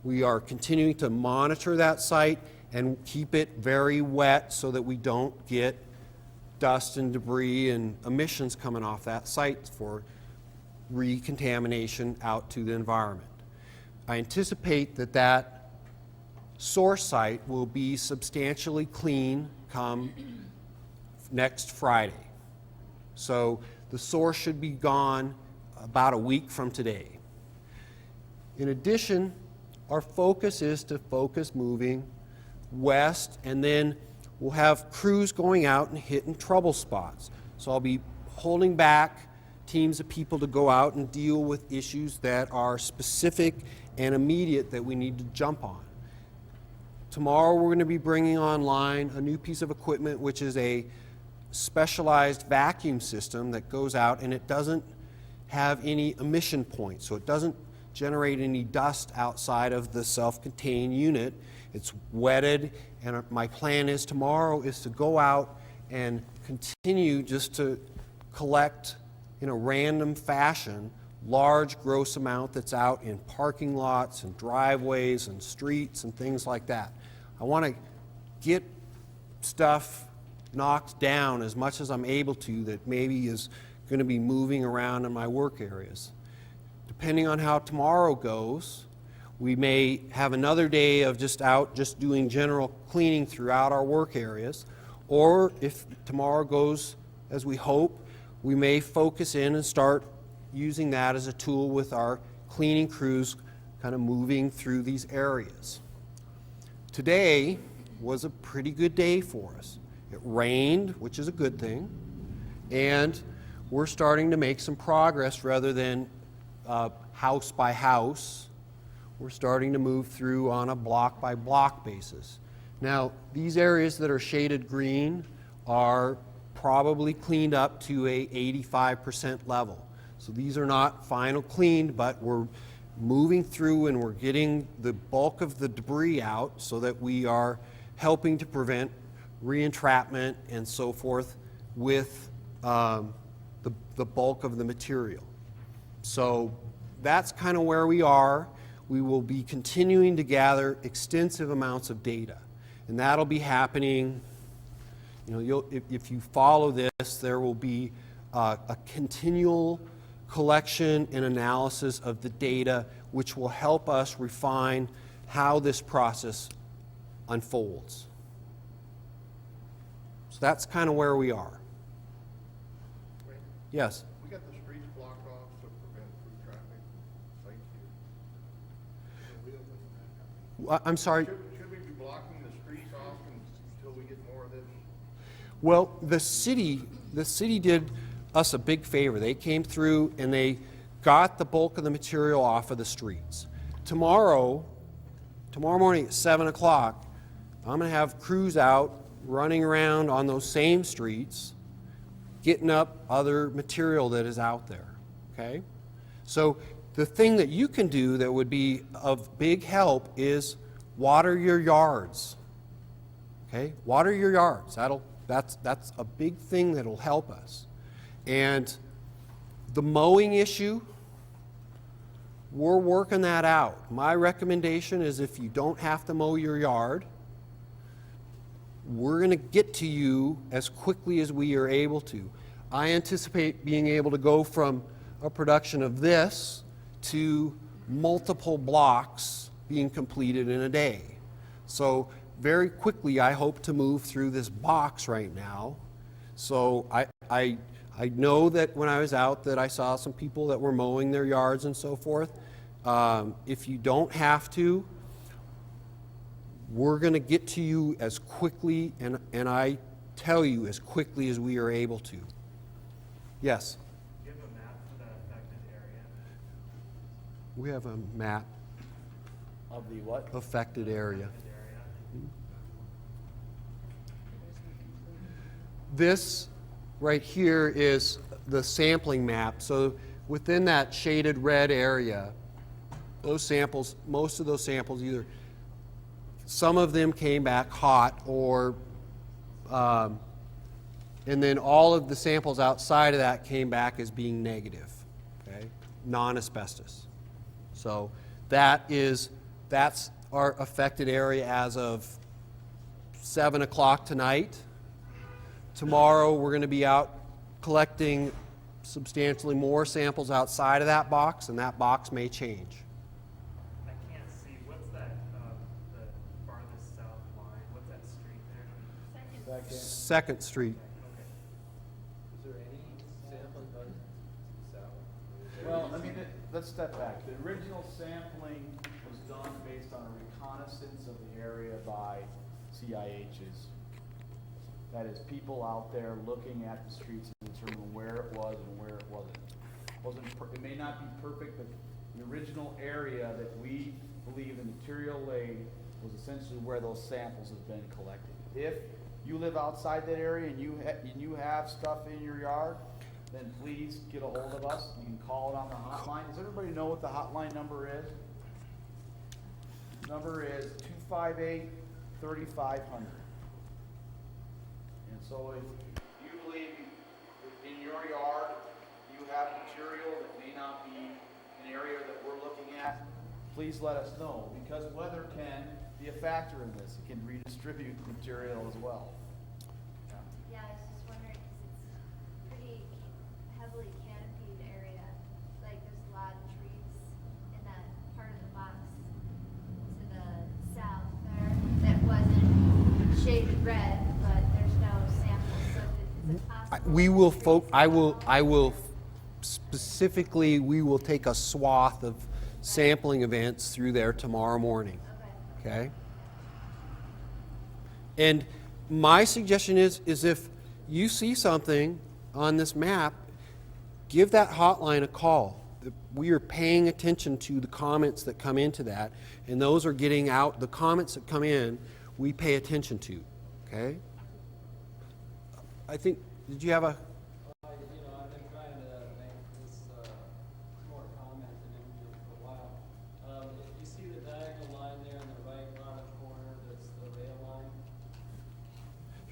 We are continuing to monitor that site and keep it very wet so that we don't get dust and debris and emissions coming off that site for recontamination out to the environment. I anticipate that source site will be substantially clean come next Friday. So the source should be gone about a week from today. In addition, our focus is to focus moving west, and then we'll have crews going out and hitting trouble spots. So I'll be holding back teams of people to go out and deal with issues that are specific and immediate that we need to jump on. Tomorrow we're going to be bringing online a new piece of equipment, which is a specialized vacuum system that goes out, and it doesn't have any emission points, so it doesn't generate any dust outside of the self-contained unit. It's wetted, and my plan is tomorrow is to go out and continue just to collect in a random fashion large gross amount that's out in parking lots and driveways and streets and things like that. I want to get stuff knocked down as much as I'm able to that maybe is going to be moving around in my work areas. Depending on how tomorrow goes, We may have another day of just doing general cleaning throughout our work areas. Or if tomorrow goes as we hope, we may focus in and start using that as a tool with our cleaning crews kind of moving through these areas. Today was a pretty good day for us. It rained, which is a good thing, and we're starting to make some progress rather than house by house. We're starting to move through on a block by block basis. Now, these areas that are shaded green are probably cleaned up to a 85% level. So these are not final cleaned, but we're moving through and we're getting the bulk of the debris out so that we are helping to prevent re-entrapment and so forth with the bulk of the material. So that's kind of where we are. We will be continuing to gather extensive amounts of data, and that'll be happening. If you follow this, there will be a continual collection and analysis of the data, which will help us refine how this process unfolds. So that's kind of where we are. Wait, Yes? we got the streets blocked off to prevent through traffic. Thank you. So we don't want that happening. I'm sorry. Should we be blocking the streets off until we get more of this? Well, the city did us a big favor. They came through and they got the bulk of the material off of the streets. Tomorrow morning at 7 o'clock, I'm going to have crews out running around on those same streets, getting up other material that is out there, okay? So the thing that you can do that would be of big help is water your yards, okay? Water your yards. That's a big thing that'll help us. And the mowing issue, we're working that out. My recommendation is if you don't have to mow your yard, we're going to get to you as quickly as we are able to. I anticipate being able to go from a production of this to multiple blocks being completed in a day. So very quickly, I hope to move through this box right now. So I know that when I was out that I saw some people that were mowing their yards and so forth. If you don't have to, we're going to get to you as quickly, and I tell you as quickly as we are able to. Yes? Do you have a map for that affected area? We have a map Of the what? affected area. This right here is the sampling map. So within that shaded red area, those samples, most of those samples, either some of them came back hot or and then all of the samples outside of that came back as being negative, okay? Non-asbestos. So that's our affected area as of 7 o'clock tonight. Tomorrow we're going to be out collecting substantially more samples outside of that box, and that box may change. I can't see, what's that, the farthest south line, what's that street there? Second Street. Well, I mean, let's step back. The original sampling was done based on a reconnaissance of the area by CIHs. That is, people out there looking at the streets and determining where it was and where it wasn't. It may not be perfect, but the original area that we believe the material laid was essentially where those samples have been collected. If you live outside that area and you have stuff in your yard, then please get a hold of us. You can call it on the hotline. Does everybody know what the hotline number is? Number is 258-3500. And so if you believe in your yard you have material that may not be an area that we're looking at, please let us know, because weather can be a factor in this. It can redistribute material as well. Yeah, I was just wondering, because it's pretty heavily canopied area, like there's a lot of trees in that part of the box. it possible? We will I will specifically, we will take a swath of sampling events through there tomorrow morning. Okay? And my suggestion is if you see something on this map, give that hotline a call. We are paying attention to the comments that come into that, and those are getting out. The comments that come in, we pay attention to. Okay? I think, did you have a... You know, I've been trying to make this more comment and images for a while. You see the diagonal line there in the right bottom corner, that's the rail line.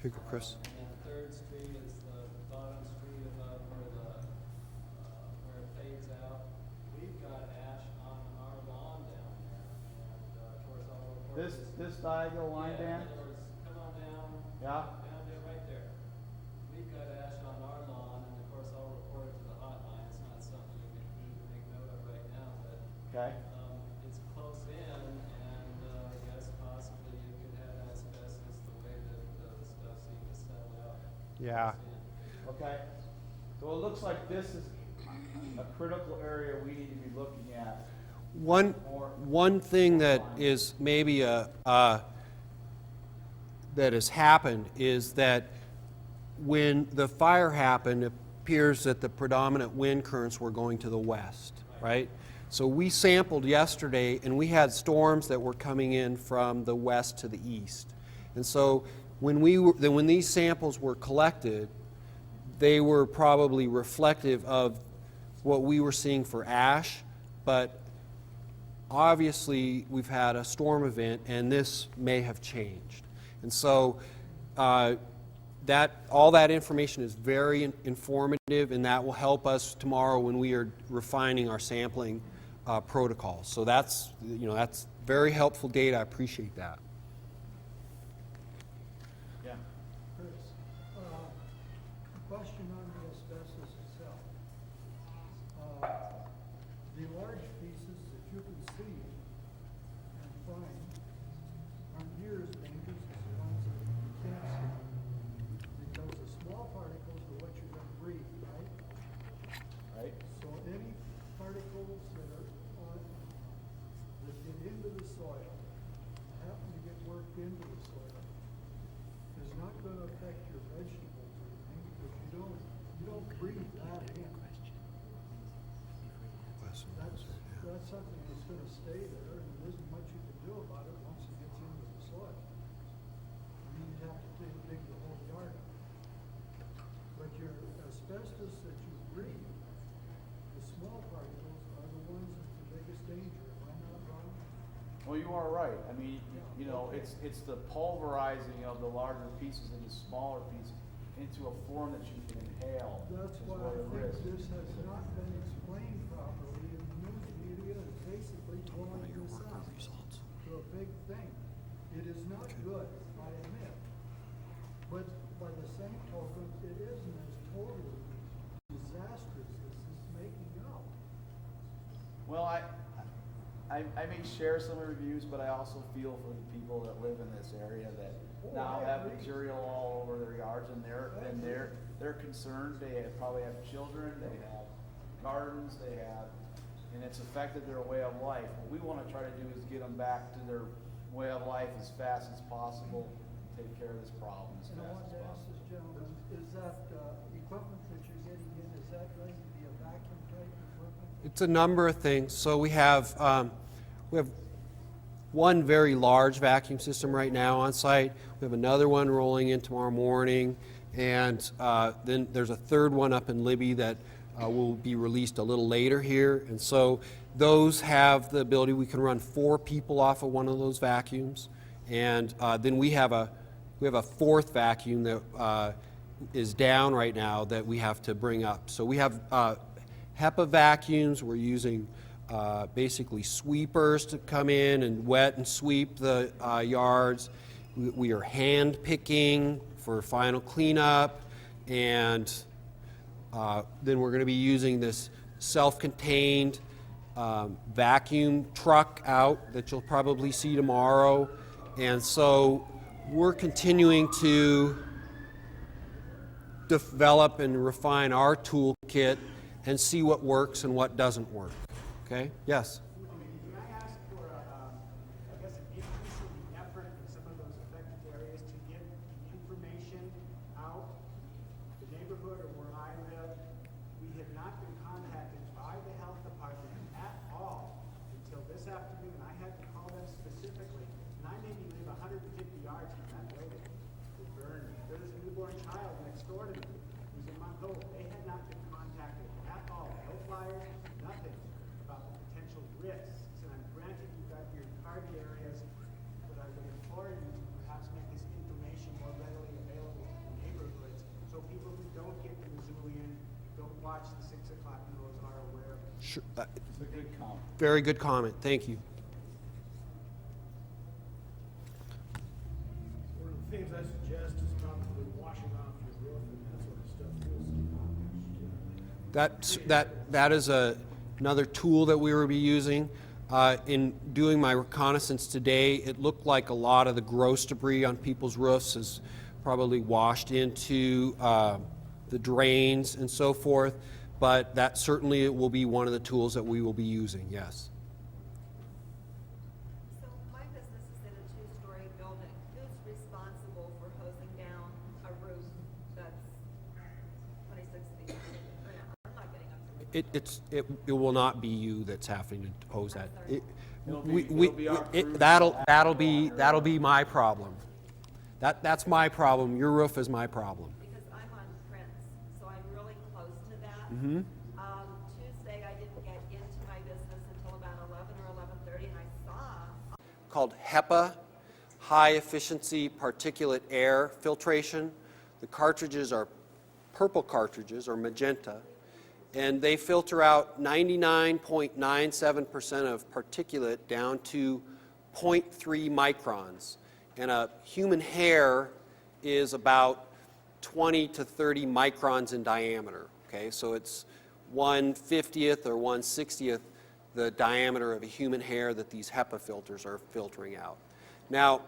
Here you go, Chris. And then Third Street is the bottom street above where it fades out. We've got ash on our lawn down there, and of course all the This diagonal line, yeah, Dan? in other words, come on down. Yeah? Down there, right there. We've got ash on our lawn, and of course I'll report it to the hotline. It's not something you can need to make note of right now, but Okay. it's close in, and I guess possibly you could have asbestos the way that the stuff seems to settle out. Yeah. Okay. So it looks like this is a critical area we need to be looking at. One thing that is maybe that has happened is that when the fire happened, it appears that the predominant wind currents were going to the west, right? So we sampled yesterday, and we had storms that were coming in from the west to the east. And so when these samples were collected, they were probably reflective of what we were seeing for ash, but obviously we've had a storm event, and this may have changed. And so all that information is very informative, and that will help us tomorrow when we are refining our sampling protocols. So that's very helpful data. I appreciate that. Yeah. Chris, question on the asbestos itself. The large pieces that you can see and find aren't near as dangerous as the ones that you can't see. Because the small particles are what you're going to breathe, right? Right. So any particles that are that get into the soil, happen to get worked into the soil, is not going to affect your vegetables or anything, because you don't breathe that in. That's something that's going to stay there, and there isn't much you can do about it once it gets into the soil. I mean, you'd have to dig the whole yard up. But your asbestos that you breathe, the small particles are the ones that's the biggest danger. Am I not wrong? Well, you are right. I mean, it's the pulverizing of the larger pieces into smaller pieces into a form that you can inhale. That's is why what I it think is. this has not been explained properly in the news media, and basically blowing this up to a big thing. It is not good, I admit. But by the same token, it isn't as totally disastrous as it's making out. Well, I may share some reviews, but I also feel for the people that live in this area that now have material all over their yards, and they're concerned. They probably have children, they have gardens, and it's affected their way of life. What we want to try to do is get them back to their way of life as fast as possible, take care of this problem as And I fast wanted as to ask possible. this gentleman, is that equipment that you're getting in, is that going to be a vacuum type equipment? It's a number of things. So we have one very large vacuum system right now on site. We have another one rolling in tomorrow morning, and then there's a third one up in Libby that will be released a little later here. And so those have the ability, we can run 4 people off of one of those vacuums, and then we have a fourth vacuum that is down right now that we have to bring up. So we have HEPA vacuums. We're using basically sweepers to come in and wet and sweep the yards. We are hand picking for final cleanup, and then we're going to be using this self-contained vacuum truck out that you'll probably see tomorrow. And so we're continuing to develop and refine our toolkit and see what works and what doesn't work. Okay? Yes? Can I ask for, I guess, an increase in the effort in some of those affected areas to get the information out? The neighborhood or where I live, we have not been contacted by the health department at all until this afternoon. I had to call them specifically, and I maybe live 150 yards from that building. It burned. There was a newborn child next door to me who's a month old. They had not been contacted at all. No flyers, nothing about the potential risks. And I'm granted you've got your target areas, but I would implore you to perhaps make this information more readily available to the neighborhoods so people who don't get the Missoulian, don't watch the 6 o'clock news are aware of it. Sure. It's a good comment. Very good comment. Thank you. One of the things I suggest is probably washing off your roof and that sort of stuff too. That is another tool that we will be using. In doing my reconnaissance today, it looked like a lot of the gross debris on people's roofs is probably washed into the drains and so forth, but that certainly will be one of the tools that we will be using, yes. So my business is in a two-story building. Who's responsible for hosing down a roof that's 26 feet? I'm not getting up to it. It will not be you that's having to hose that. It'll be our crew. That'll be my problem. That's my problem. Your roof is my problem. Because I'm on Prince, so I'm really close to that. Mm-hmm. Tuesday, I didn't get into my business until about 11 or 11:30, and I saw Called HEPA, High Efficiency Particulate Air Filtration. The cartridges are purple cartridges or magenta, and they filter out 99.97% of particulate down to 0.3 microns. And a human hair is about 20 to 30 microns in diameter. Okay, so it's 1/50th or 1/60th the diameter of a human hair that these HEPA filters are filtering out. Now,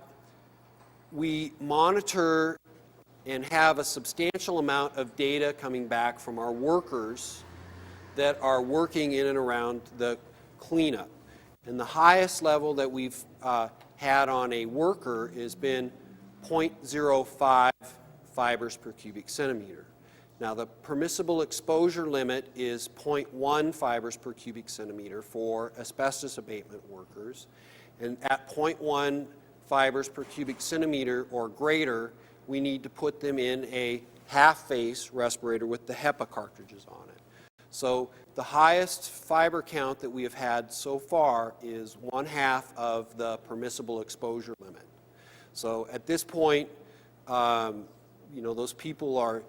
we monitor and have a substantial amount of data coming back from our workers that are working in and around the cleanup. And the highest level that we've had on a worker has been 0.05 fibers per cubic centimeter. Now, the permissible exposure limit is 0.1 fibers per cubic centimeter for asbestos abatement workers. And at 0.1 fibers per cubic centimeter or greater, we need to put them in a half-face respirator with the HEPA cartridges on it. So the highest fiber count that we have had so far is 1/2 of the permissible exposure limit. So at this point, those people are,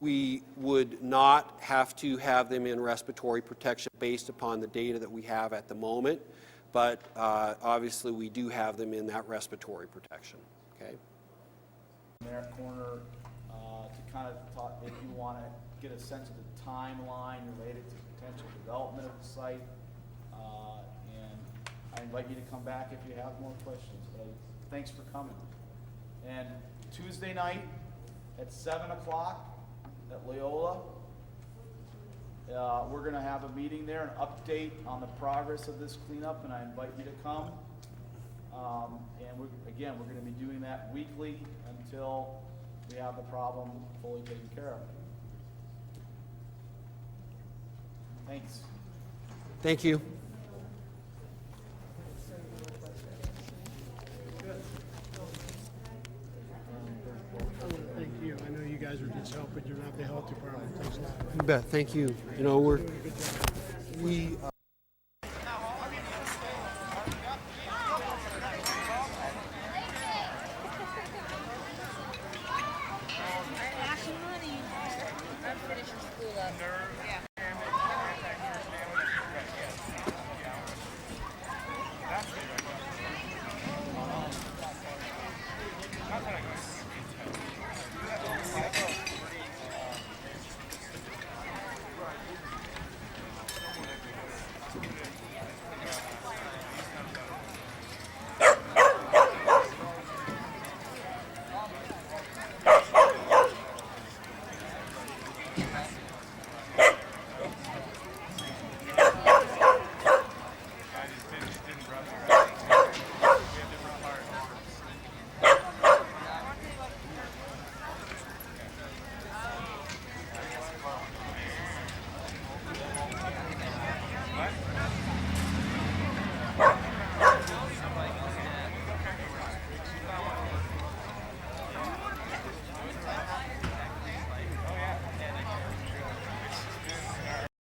we would not have to have them in respiratory protection based upon the data that we have at the moment, but obviously we do have them in that respiratory protection. Okay. In that corner, to kind of talk, if you want to get a sense of the timeline related to potential development of the site, and I invite you to come back if you have more questions. But thanks for coming. And Tuesday night at 7 o'clock at Loyola, we're going to have a meeting there, an update on the progress of this cleanup, and I invite you to come. And we're going to be doing that weekly until we have the problem fully taken care of. Thanks. Thank you. Thank you. I know you guys are just helping. You're not the health department. Thanks a lot. You bet. Thank you. We right?